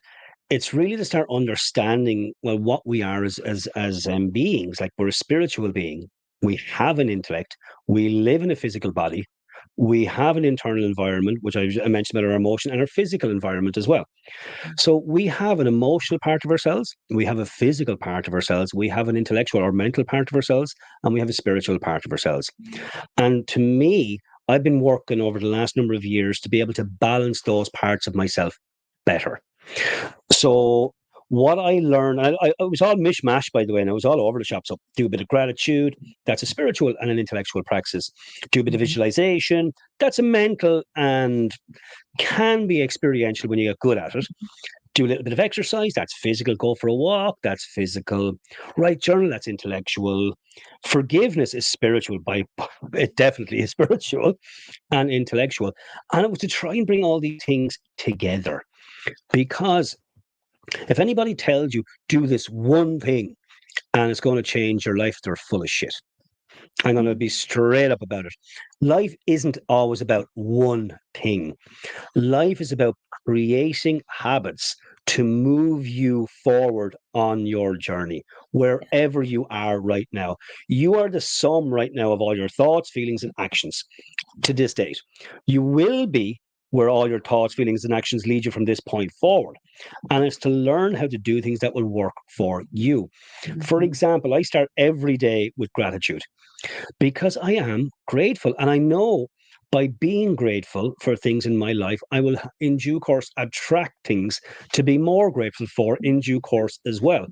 it's really to start understanding, well, what we are as beings. Like, we're a spiritual being. We have an intellect. We live in a physical body. We have an internal environment, which I mentioned about our emotion, and our physical environment as well. So we have an emotional part of ourselves, we have a physical part of ourselves, we have an intellectual or mental part of ourselves, and we have a spiritual part of ourselves. And to me, I've been working over the last number of years to be able to balance those parts of myself better. So what I learned, I was all mishmash, by the way, and I was all over the shop. So do a bit of gratitude, that's a spiritual and an intellectual practice. Do a bit of Mhm. visualization, that's a mental and can be experiential when you get good at it. Do a little bit of exercise, that's physical. Go for a walk, that's physical. Write journal, that's intellectual. Forgiveness is spiritual. By it definitely is spiritual and intellectual. And it was to try and bring all these things together. Because if anybody tells you do this one thing and it's going to change your life, they're full of shit. I'm going to be straight up about it. Life isn't always about one thing. Life is about creating habits to move you forward on your journey, wherever you are right now. You are the sum right now of all your thoughts, feelings, and actions to this date. You will be where all your thoughts, feelings, and actions lead you from this point forward. And it's to learn how to do things that will work for you. For Mhm. example, I start every day with gratitude because I am grateful. And I know by being grateful for things in my life, I will, in due course, attract things to be more grateful for in due course as well.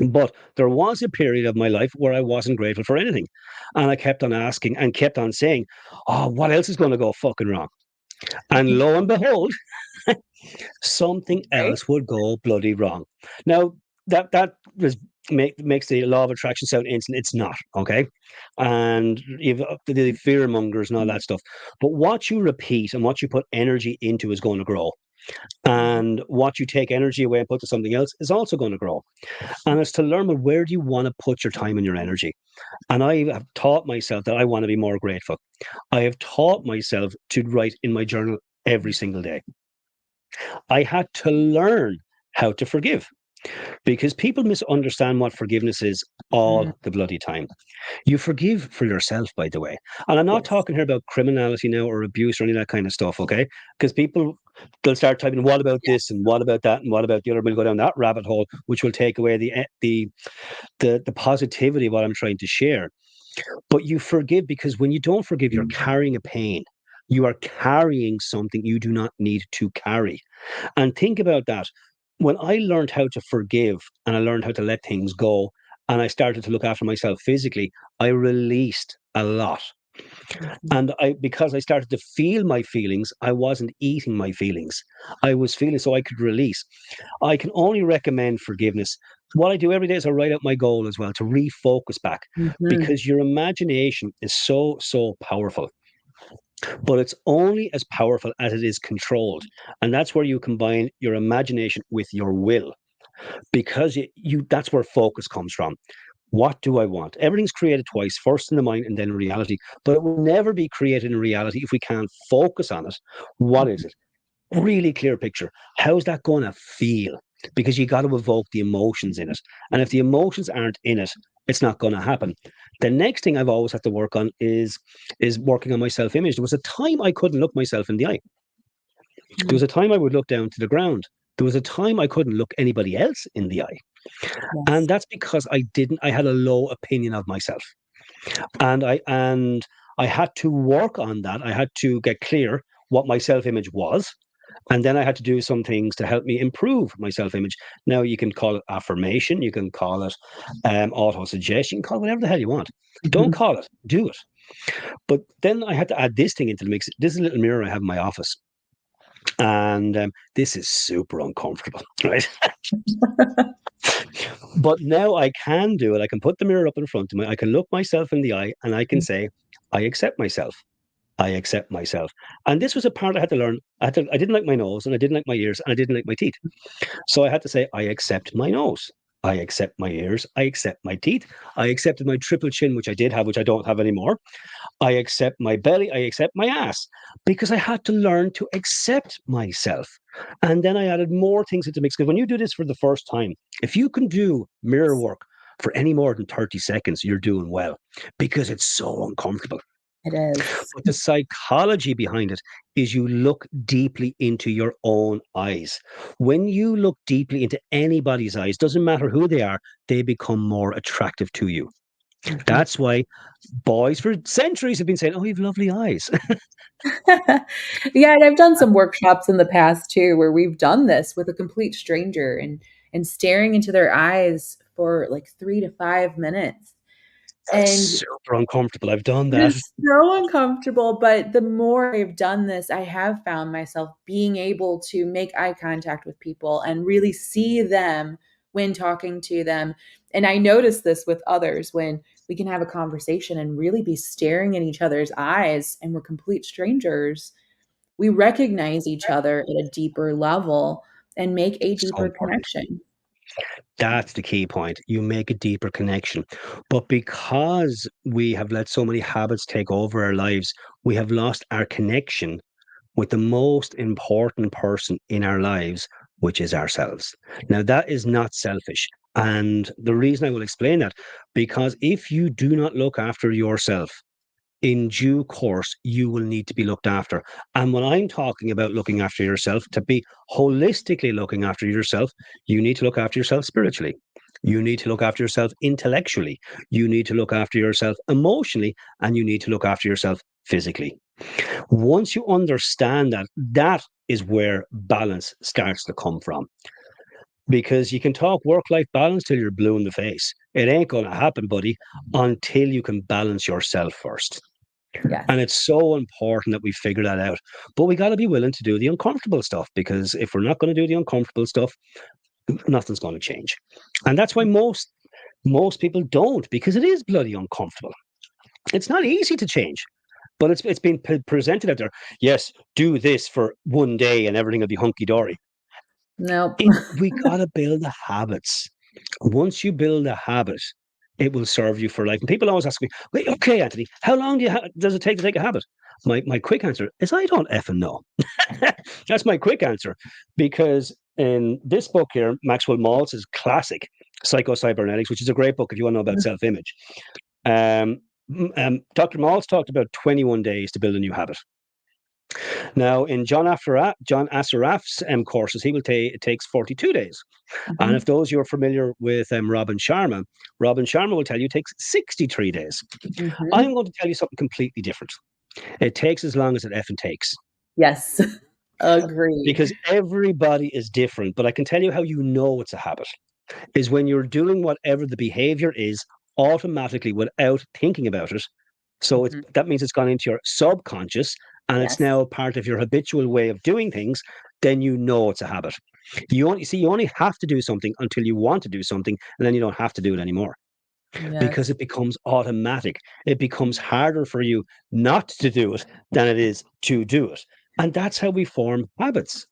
But there was a period of my life where I wasn't grateful for anything. And I kept on asking and kept on saying, oh, what else is going to go fucking wrong? And lo and behold, something Right? else would go bloody wrong. Now, that was makes the law of attraction sound instant. It's not, okay? And you've the fear mongers and all that stuff. But what you repeat and what you put energy into is going to grow. Mhm. And what you take energy away and put to something else is also going to grow. And it's to learn, well, where do you want to put your time and your energy? And I have taught myself that I want to be more grateful. I have taught myself to write in my journal every single day. I had to learn how to forgive because people misunderstand what forgiveness is Mhm. all the bloody time. You forgive for yourself, by the way. And I'm not Yes. talking here about criminality now or abuse or any of that kind of stuff, okay? Because people, they'll start typing, what about Yeah. this and what about that and what about the other? We'll go down that rabbit hole, which will take away the positivity of what I'm trying to share. But you forgive because when you don't forgive, you're carrying a pain. You are carrying something you do not need to carry. And think about that. When I learned how to forgive and I learned how to let things go, and I started to look after myself physically, I released a lot. Mhm. And because I started to feel my feelings, I wasn't eating my feelings. I was feeling so I could release. I can only recommend forgiveness. What I do every day is I write out my goal as well to refocus back Mhm. because your imagination is so, so powerful, but it's only as powerful as it is controlled. And that's where you combine your imagination with your will because that's where focus comes from. What do I want? Everything's created twice, first in the mind and then in reality, but it will never be created in reality if we can't focus on it. What is it? Really clear picture. How's that going to feel? Because you got to evoke the emotions in it. And if the emotions aren't in it, It's not going to happen. The next thing I've always had to work on is working on my self image. There was a time I couldn't look myself in the eye. There was Mm, a time I would look down to the ground. There was a time I couldn't look anybody else in the eye. And yes. that's because I had a low opinion of myself. And I had to work on that. I had to get clear what my self-image was. And then I had to do some things to help me improve my self-image. Now you can call it affirmation, you can call it auto-suggestion, you can call it whatever the hell you want. Don't Mhm. call it, do it. But then I had to add this thing into the mix. This is a little mirror I have in my office. And this is super uncomfortable, right? But now I can do it. I can put the mirror up in front of me. I can look myself in the eye and I can say, I accept myself. I accept myself. And this was a part I had to learn. I didn't like my nose and I didn't like my ears and I didn't like my teeth. So I had to say, I accept my nose. I accept my ears. I accept my teeth. I accepted my triple chin, which I did have, which I don't have anymore. I accept my belly. I accept my ass because I had to learn to accept myself. And then I added more things into the mix. Because when you do this for the first time, if you can do mirror work for any more than 30 seconds, you're doing well because it's so uncomfortable. It is. But the psychology behind it is you look deeply into your own eyes. When you look deeply into anybody's eyes, doesn't matter who they are, they become more attractive to you. Mhm. That's why boys for centuries have been saying, "Oh, you've lovely eyes." Yeah, and I've done some workshops in the past too where we've done this with a complete stranger and staring into their eyes for like 3 to 5 minutes. That's And super uncomfortable. I've done it that. is so uncomfortable, but the more I've done this, I have found myself being able to make eye contact with people and really see them when talking to them. And I notice this with others when we can have a conversation and really be staring in each other's eyes and we're complete strangers. We recognize each other at a deeper level and make a So deeper important. connection. That's the key point. You make a deeper connection. But because we have let so many habits take over our lives, we have lost our connection with the most important person in our lives, which is ourselves. Now, that is not selfish. And the reason I will explain that, because if you do not look after yourself, in due course, you will need to be looked after. And when I'm talking about looking after yourself, to be holistically looking after yourself, you need to look after yourself spiritually. You need to look after yourself intellectually. You need to look after yourself emotionally. And you need to look after yourself physically. Once you understand that, that is where balance starts to come from. Because you can talk work life balance till you're blue in the face. It ain't going to happen, buddy, until you can balance yourself first. Yes. And it's so important that we figure that out. But we got to be willing to do the uncomfortable stuff because if we're not going to do the uncomfortable stuff, nothing's going to change. And that's why most people don't because it is bloody uncomfortable. It's not easy to change. But it's been presented out there. Yes, do this for one day and everything will be hunky dory. Nope. We gotta build the habits. Once you build a habit, it will serve you for life. And people always ask me, "Wait, okay, Anthony, how long does it take to take a habit?" My quick answer is I don't effing know. That's my quick answer because in this book here, Maxwell Maltz's classic Psycho-Cybernetics, which is a great book if you want to know about self-image. Um, Dr. Maltz talked about 21 days to build a new habit. Now, in John Assaraf's courses, he will take it takes 42 days. And if Mhm. those you're familiar with Robin Sharma will tell you it takes 63 days. I'm Mhm. going to tell you something completely different. It takes as long as it effing takes Yes. Agreed. because everybody is different. But I can tell you how you know it's a habit is when you're doing whatever the behavior is automatically without thinking about it. So Mhm. that means it's gone into your subconscious and it's Yes. now part of your habitual way of doing things. Then you know it's a habit. You only have to do something until you want to do something, and then you don't have to do it anymore because Yes. it becomes automatic. It becomes harder for you not to do it than it is to do it. And that's how we form habits.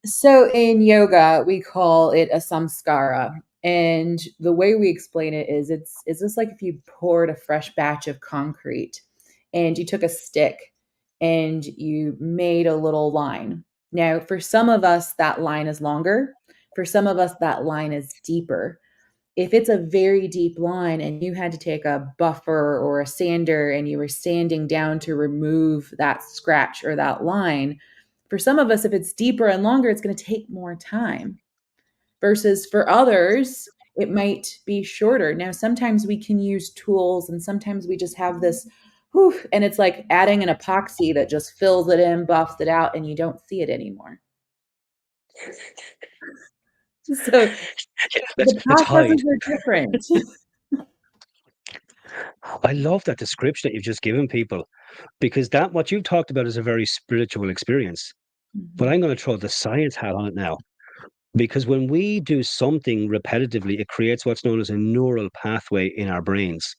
So in yoga, we call it a samskara. And the way we explain it is this like if you poured a fresh batch of concrete and you took a stick and you made a little line. Now, for some of us, that line is longer. For some of us, that line is deeper. if it's a very deep line and you had to take a buffer or a sander and you were sanding down to remove that scratch or that line, for some of us, if it's deeper and longer, it's going to take more time versus for others, it might be shorter. Now, sometimes we can use tools and sometimes we just have this, whew, and it's like adding an epoxy that just fills it in, buffs it out, and you don't see it anymore. So Yeah, the let's hide. processes are different. I love that description that you've just given people because that what you've talked about is a very spiritual experience. But Mhm. I'm going to throw the science hat on it now because when we do something repetitively, it creates what's known as a neural pathway in our brains.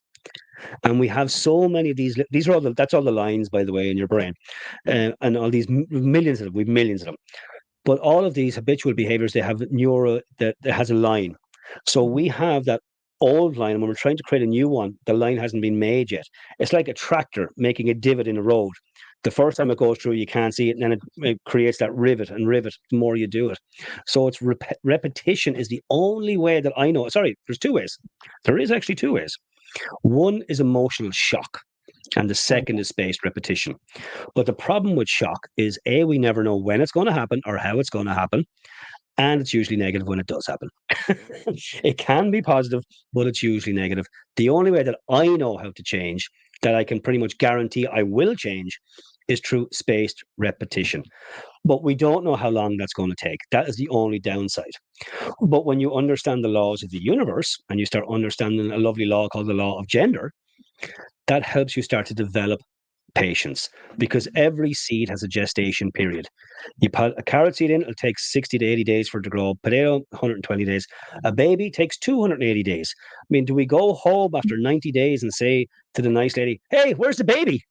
And we have so many of these. These are all that's all the lines, by the way, in your brain, and all these millions of them. We've millions of them. But all of these habitual behaviors, they have neural that has a line. So we have that old line, and when we're trying to create a new one, the line hasn't been made yet. It's like a tractor making a divot in a road. The first time it goes through, you can't see it, and then it creates that rivet and rivet the more you do it. So it's repetition is the only way that I know. Sorry, there's two ways. There is actually two ways. One is emotional shock, and the second is spaced repetition. But the problem with shock is A, we never know when it's going to happen or how it's going to happen. And it's usually negative when it does happen. It can be positive, but it's usually negative. The only way that I know how to change, that I can pretty much guarantee I will change, is through spaced repetition. But we don't know how long that's going to take. That is the only downside. But when you understand the laws of the universe and you start understanding a lovely law called the law of gender, that helps you start to develop patience because every seed has a gestation period. You put a carrot seed in, it'll take 60 to 80 days for it to grow. Potato, 120 days. A baby takes 280 days. I mean, do we go home after 90 days and say to the nice lady, hey, where's the baby?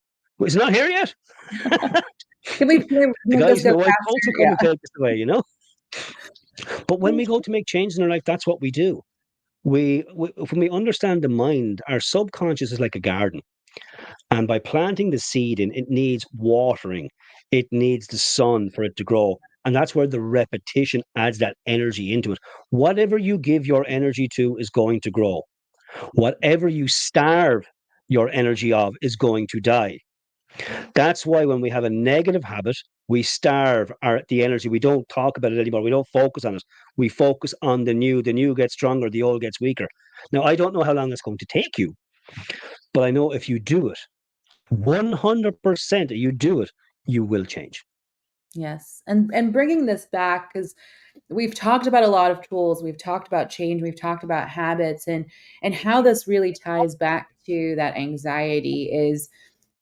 Is it not here yet? Can we The make this guys go in the white faster? coats will come Yeah. and take us away, you know? But when we go to make changes in our life, that's what we do. When we understand the mind, our subconscious is like a garden. And by planting the seed in, it needs watering, it needs the sun for it to grow. And that's where the repetition adds that energy into it. Whatever you give your energy to is going to grow. Whatever you starve your energy of is going to die. That's why when we have a negative habit, we starve the energy. We don't talk about it anymore. We don't focus on it. We focus on the new. The new gets stronger, the old gets weaker. Now, I don't know how long it's going to take you, but I know if you do it, 100% you do it, you will change. Yes. And bringing this back cuz we've talked about a lot of tools, we've talked about change, we've talked about habits and how this really ties back to that anxiety is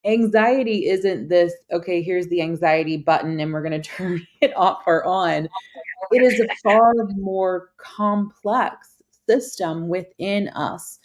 anxiety isn't this okay, here's the anxiety button and we're going to turn it off or on. It is a far more complex system within us,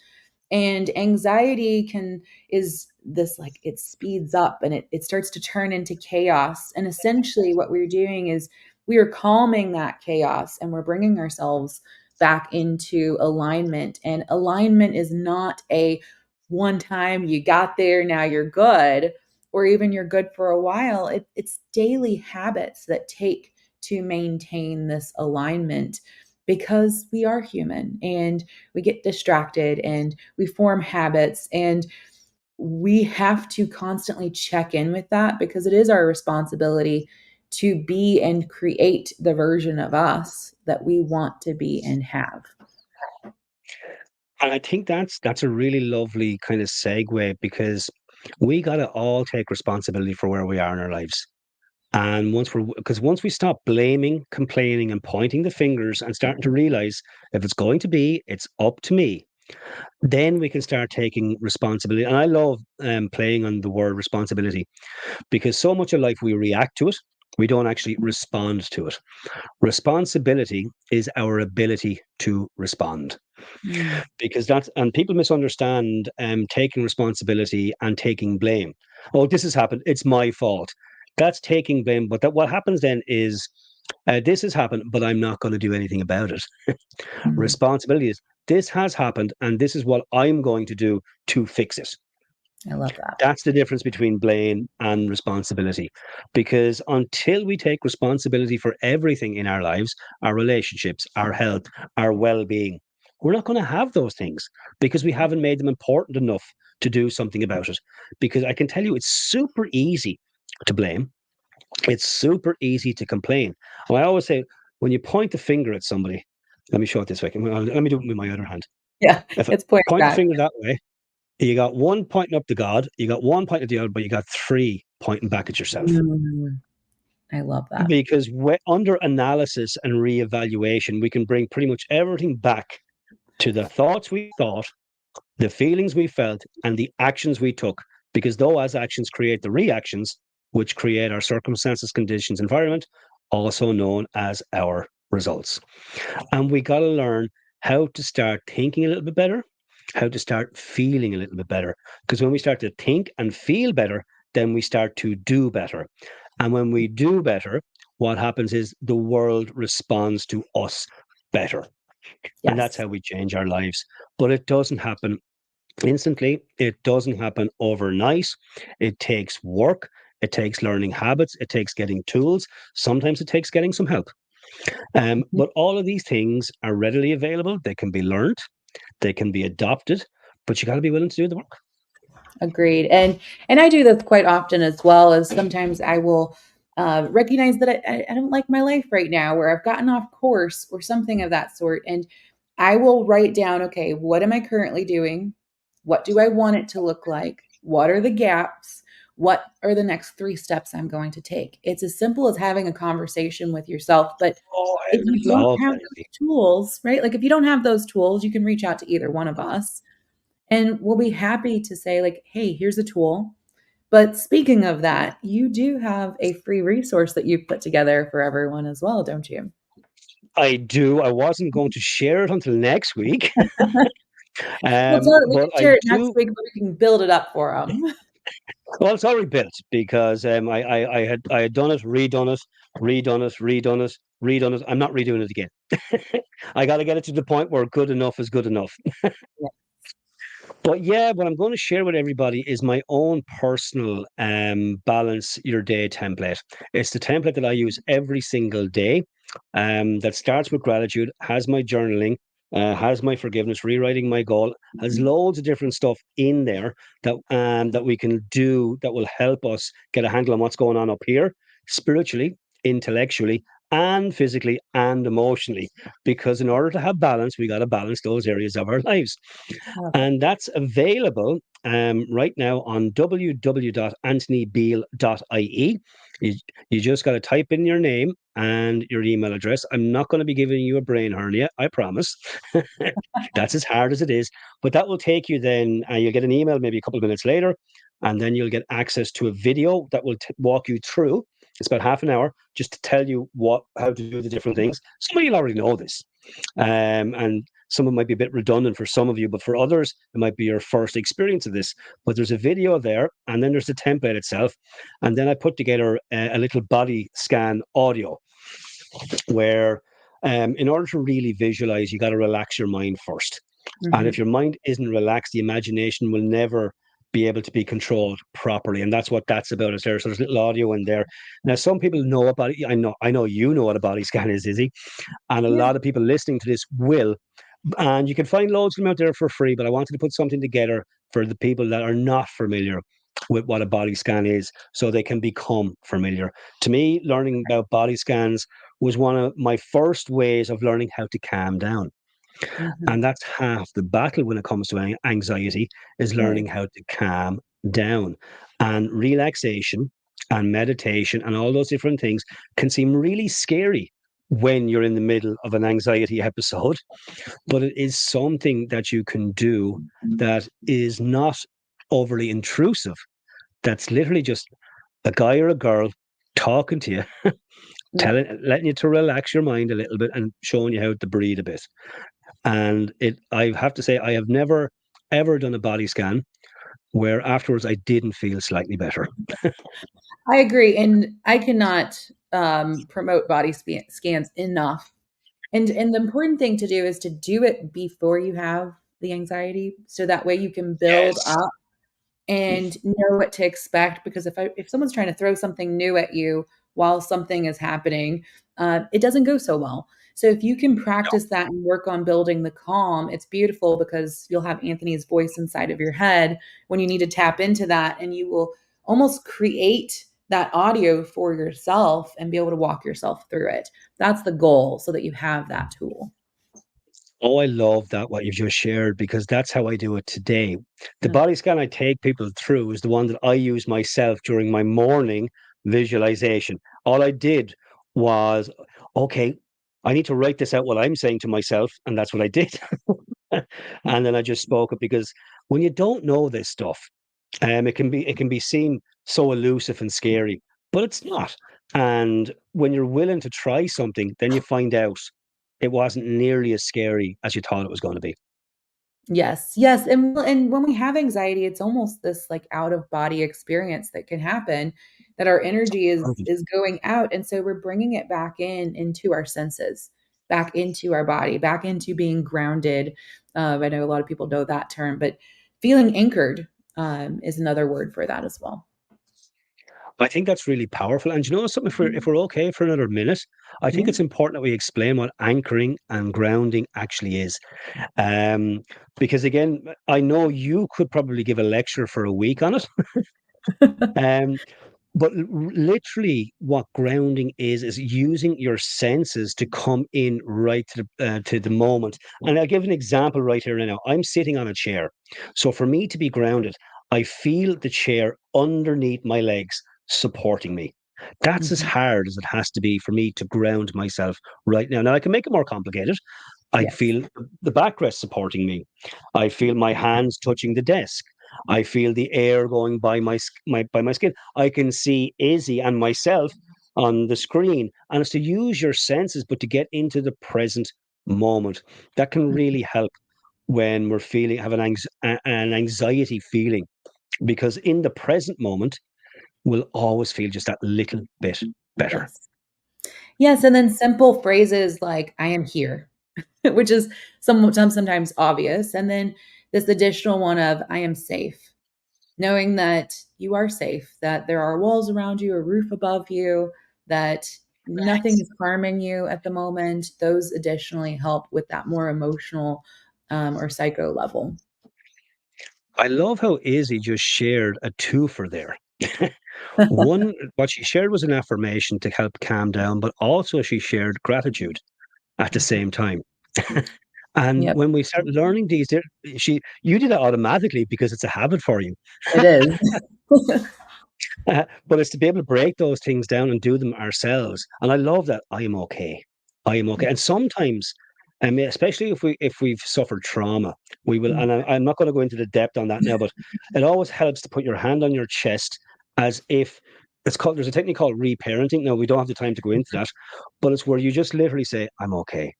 and anxiety can is this like it speeds up and it starts to turn into chaos, and essentially what we're doing is we are calming that chaos and we're bringing ourselves back into alignment, and alignment is not a one time you got there now you're good, or even you're good for a while. It's daily habits that take to maintain this alignment because we are human and we get distracted and we form habits, and we have to constantly check in with that because it is our responsibility to be and create the version of us that we want to be and have. And I think that's a really lovely kind of segue because we got to all take responsibility for where we are in our lives. And once we stop blaming, complaining, and pointing the fingers and starting to realize if it's going to be, it's up to me, then we can start taking responsibility. And I love playing on the word responsibility because so much of life we react to it, we don't actually respond to it. Responsibility is our ability to respond Mm, because that's and people misunderstand taking responsibility and taking blame. Oh, this has happened, it's my fault. That's taking blame, but that what happens then is this has happened but I'm not going to do anything about it. mm. Responsibility is this has happened and this is what I'm going to do to fix it. I love that. That's the difference between blame and responsibility. Because until we take responsibility for everything in our lives, our relationships, our health, our well being, we're not going to have those things because we haven't made them important enough to do something about it. Because I can tell you, it's super easy to blame. It's super easy to complain. And I always say, when you point the finger at somebody, let me show it this way. Let me do it with my other hand. Yeah, If I it's pointing point the back. finger that way, you got one pointing up to God, you got one pointing at the other, but you got three pointing back at yourself. Mm, I love that. Because under analysis and reevaluation, we can bring pretty much everything back to the thoughts we thought, the feelings we felt, and the actions we took. Because those actions create the reactions, which create our circumstances, conditions, environment, also known as our results. And we got to learn how to start thinking a little bit better, how to start feeling a little bit better. Because when we start to think and feel better, then we start to do better. And when we do better, what happens is the world responds to us better. And that's Yes. how we change our lives. But it doesn't happen instantly, it doesn't happen overnight. It takes work, it takes learning habits, it takes getting tools. Sometimes it takes getting some help. Mhm. But all of these things are readily available. They can be learned, they can be adopted, but you got to be willing to do the work. Agreed. And I do this quite often as well. As sometimes I will recognize that I don't like my life right now, where I've gotten off course or something of that sort, and I will write down, okay, what am I currently doing? What do I want it to look like? What are the gaps? What are the next 3 steps I'm going to take? It's as simple as having a conversation with yourself. But Oh, I if you don't love have that. those tools, right? Like if you don't have those tools, you can reach out to either one of us and we'll be happy to say, like, hey, here's a tool. But speaking of that, you do have a free resource that you've put together for everyone as well, don't you? I do. I wasn't going to share it until next week, Well, it's all right. We but can I share it next do. week, but we can build it up for them. Well, it's already built because I had done it, redone it, redone it, redone it, redone it. I'm not redoing it again. I got to get it to the point where good enough is good enough. Yeah. But yeah, what I'm going to share with everybody is my own personal balance your day template. It's the template that I use every single day. That starts with gratitude, has my journaling, has my forgiveness, rewriting my goal, has loads of different stuff in there that we can do that will help us get a handle on what's going on up here, spiritually, intellectually, and physically and emotionally. Because in order to have balance, we got to balance those areas of our lives. I love it. And that's available right now on www.anthonybeale.ie. You, you just got to type in your name and your email address. I'm not going to be giving you a brain hernia, I promise. That's as hard as it is. But that will take you then, you'll get an email maybe a couple of minutes later, and then you'll get access to a video that will walk you through. It's about half an hour just to tell you how to do the different things. Some of you already know this, and some of it might be a bit redundant for some of you, but for others, it might be your first experience of this. But there's a video there, and then there's the template itself. And then I put together a little body scan audio where, in order to really visualize, you got to relax your mind first. And if Mhm. your mind isn't relaxed, the imagination will never be able to be controlled properly. And that's what that's about. Is there? So there's little audio in there. Now, some people know about it. I know you know what a body scan is, Izzy, and a Yeah. lot of people listening to this will. And you can find loads of them out there for free, but I wanted to put something together for the people that are not familiar with what a body scan is so they can become familiar. To me, learning about body scans was one of my first ways of learning how to calm down. Mhm. And that's half the battle when it comes to anxiety is Right. learning how to calm down. And relaxation and meditation and all those different things can seem really scary when you're in the middle of an anxiety episode, but it is something that you can do that is not overly intrusive. That's literally just a guy or a girl talking to you, Yeah. letting you to relax your mind a little bit and showing you how to breathe a bit. And I have to say, I have never ever done a body scan where afterwards I didn't feel slightly better. I agree, and I cannot promote scans enough. And the important thing to do is to do it before you have the anxiety, so that way you can build Yes. up and know what to expect. Because if someone's trying to throw something new at you while something is happening, it doesn't go so well. So if you can practice that and work on building the calm, it's beautiful because you'll have Anthony's voice inside of your head when you need to tap into that, and you will almost create that audio for yourself and be able to walk yourself through it. That's the goal so that you have that tool. Oh, I love that what you've just shared because that's how I do it today. The Mm. body scan I take people through is the one that I use myself during my morning visualization. All I did was, okay, I need to write this out what I'm saying to myself, and that's what I did. And then I just spoke it because when you don't know this stuff, it can be seen so elusive and scary, but it's not. And when you're willing to try something, then you find out it wasn't nearly as scary as you thought it was going to be. Yes, yes, and when we have anxiety, it's almost this, like, out of body experience that can happen, that our energy Perfect. is going out, and so we're bringing it back in into our senses, back into our body, back into being grounded. I know a lot of people know that term, but feeling anchored, is another word for that as well. I think that's really powerful. And you know something, if Mhm. we're okay for another minute, I think Yeah. it's important that we explain what anchoring and grounding actually is. Um, because again, I know you could probably give a lecture for a week on it. Um, but literally, what grounding is using your senses to come in right to the moment. And I'll give an example right here and now. I'm sitting on a chair, so for me to be grounded, I feel the chair underneath my legs supporting me. That's as Mhm. hard as it has to be for me to ground myself right now. Now I can make it more complicated. I Yes. feel the backrest supporting me. I feel my hands touching the desk. I feel the air going by my skin. I can see Izzy and myself on the screen. And it's to use your senses, but to get into the present moment. That can really help when we're feeling have an anxiety feeling, because in the present moment we'll always feel just that little bit better. Yes. Yes, and then simple phrases like, "I am here," which is sometimes obvious, and then this additional one of, "I am safe." Knowing that you are safe, that there are walls around you, a roof above you, that nothing is harming you at the moment, those additionally help with that more emotional, or psycho level. I love how Izzy just shared a twofer there. One, what she shared was an affirmation to help calm down, but also she shared gratitude at the Mhm. same time. And Yep, when we start learning these, you did it automatically because it's a habit for you. it is. But it's to be able to break those things down and do them ourselves. And I love that I am okay. I am okay. And sometimes, I mean, especially if we've suffered trauma, we will. Mm, And I'm not going to go into the depth on that now, but it always helps to put your hand on your chest as if it's called. There's a technique called reparenting. Now we don't have the time to go into that, but it's where you just literally say, "I'm okay."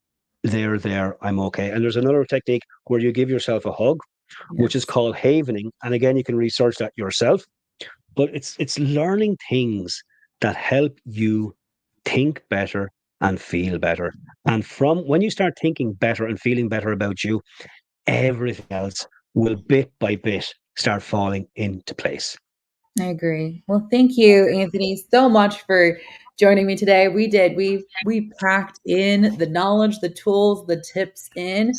There, I'm okay. And there's another technique where you give yourself a hug, which is yes, called havening. And again, you can research that yourself, but it's learning things that help you think better and feel better. And from when you start thinking better and feeling better about you, everything else will bit by bit start falling into place. I agree. Well, thank you, Anthony, so much for joining me today. We packed in the knowledge, the tools, the tips in.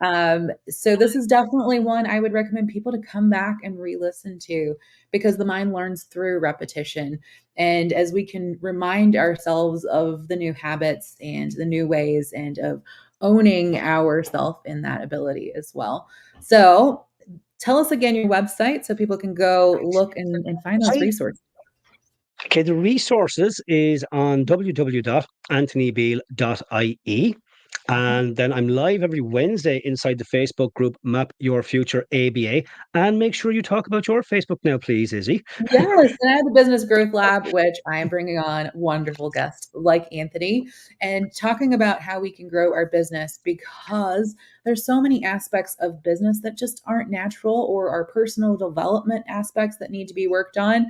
So this is definitely one I would recommend people to come back and re-listen to because the mind learns through repetition. And as we can remind ourselves of the new habits and the new ways and of owning ourself in that ability as well. So tell us again your website so people can go look and find those I resources. Okay, the resources is on www.anthonybeale.ie. And then I'm live every Wednesday inside the Facebook group Map Your Future ABA. And make sure you talk about your Facebook now, please, Izzy. Yes, and I have the Business Growth Lab, which I am bringing on wonderful guests like Anthony and talking about how we can grow our business because there's so many aspects of business that just aren't natural or our personal development aspects that need to be worked on.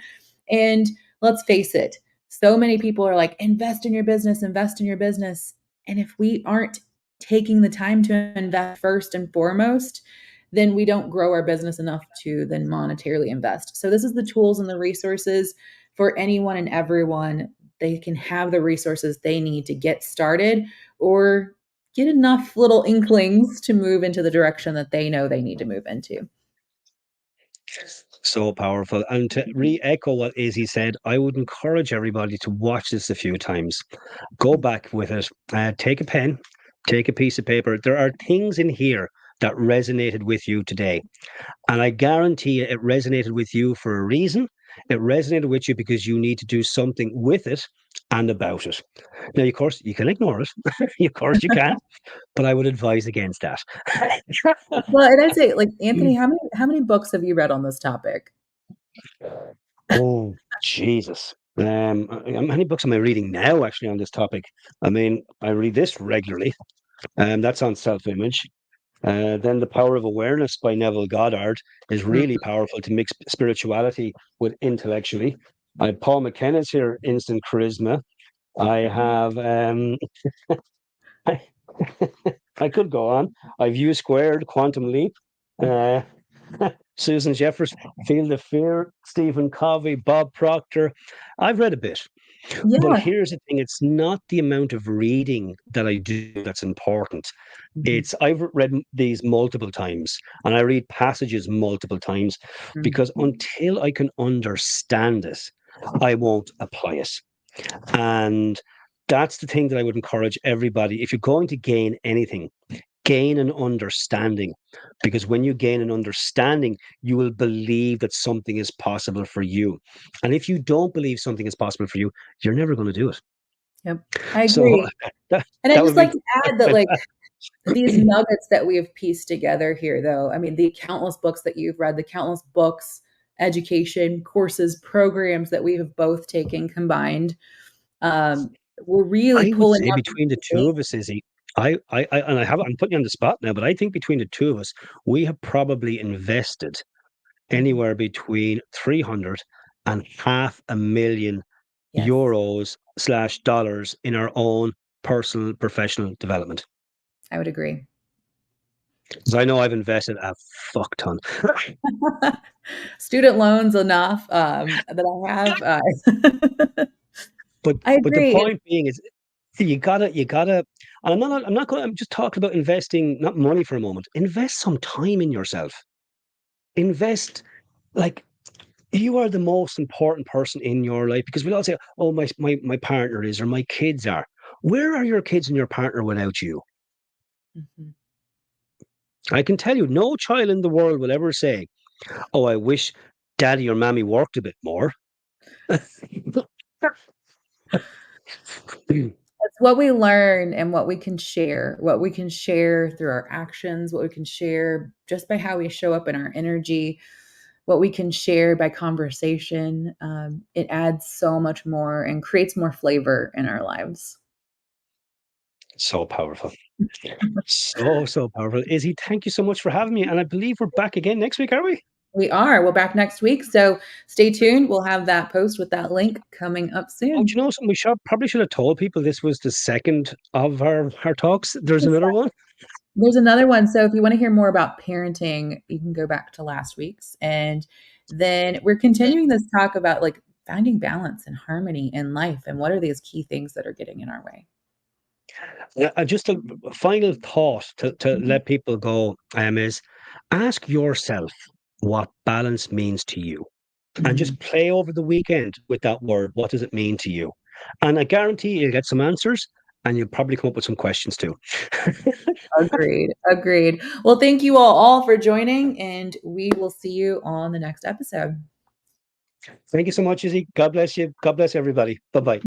And let's face it, so many people are like, invest in your business, invest in your business. And if we aren't taking the time to invest first and foremost, then we don't grow our business enough to then monetarily invest. So this is the tools and the resources for anyone and everyone. they can have the resources they need to get started or get enough little inklings to move into the direction that they know they need to move into. So powerful. And to re-echo what Izzy said, I would encourage everybody to watch this a few times. Go back with it. Take a pen, take a piece of paper. There are things in here that resonated with you today. And I guarantee you it resonated with you for a reason. It resonated with you because you need to do something with it and about it. Now, of course, you can ignore it. Of course, you can, but I would advise against that. Well, and I'd say, like, Anthony, how many books have you read on this topic? Oh, Jesus. How many books am I reading now, actually, on this topic? I mean, I read this regularly, and that's on self-image. Then The Power of Awareness by Neville Goddard is Mm, really powerful to mix spirituality with intellectually. I have Paul McKenna's here, Instant Charisma. I have, I, I could go on. I've U Squared, Quantum Leap. Uh, Susan Jeffers, Field of Fear, Stephen Covey, Bob Proctor. I've read a bit, but yeah. here's the thing: it's not the amount of reading that I do that's important. Mhm, It's I've read these multiple times, and I read passages multiple times because mhm. until I can understand it, I won't apply it. And that's the thing that I would encourage everybody. If you're going to gain anything, gain an understanding, because when you gain an understanding you will believe that something is possible for you, and if you don't believe something is possible for you, you're never going to do it. Yep, I So agree. that, And I'd that would just be like to add that, like, these nuggets that we have pieced together here, though, I mean, the countless books that you've read, the countless books, education, courses, programs that we have both taken combined, we're really I would pulling say out these between the two things. of us, Izzy, and I'm putting you on the spot now, but I think between the two of us we have probably invested Mhm. anywhere between 300 and half a million Yes, euros slash dollars in our own personal professional development. I would agree. Because I know I've invested a fuck ton. Student loans enough, that I have, but I but the agree. point being is you gotta and I'm not gonna I'm just talking about investing not money for a moment. Invest some time in yourself. Invest like you are the most important person in your life because we all say, oh my partner is or my kids are. Where are your kids and your partner without you? Mhm. I can tell you, no child in the world will ever say, oh, I wish daddy or mommy worked a bit more. It's what we learn and what we can share through our actions, what we can share just by how we show up in our energy, what we can share by conversation. It adds so much more and creates more flavor in our lives. So powerful. So powerful. Izzy, thank you so much for having me. And I believe we're back again next week, are we? We are. We're back next week. So stay tuned. We'll have that post with that link coming up Oh, do soon. you know something? We probably should have told people this was the second of our talks. There's another one. There's another one. So if you want to hear more about parenting, you can go back to last week's. And then we're continuing this talk about, like, finding balance and harmony in life and what are these key things that are getting in our way. Just a final thought to Mhm. let people go is ask yourself what balance means to you. And Mhm. just play over the weekend with that word. What does it mean to you? And I guarantee you'll get some answers and you'll probably come up with some questions too. Agreed. Agreed. Well, thank you all for joining, and we will see you on the next episode. Thank you so much, Izzy. God bless you. God bless everybody. Bye bye.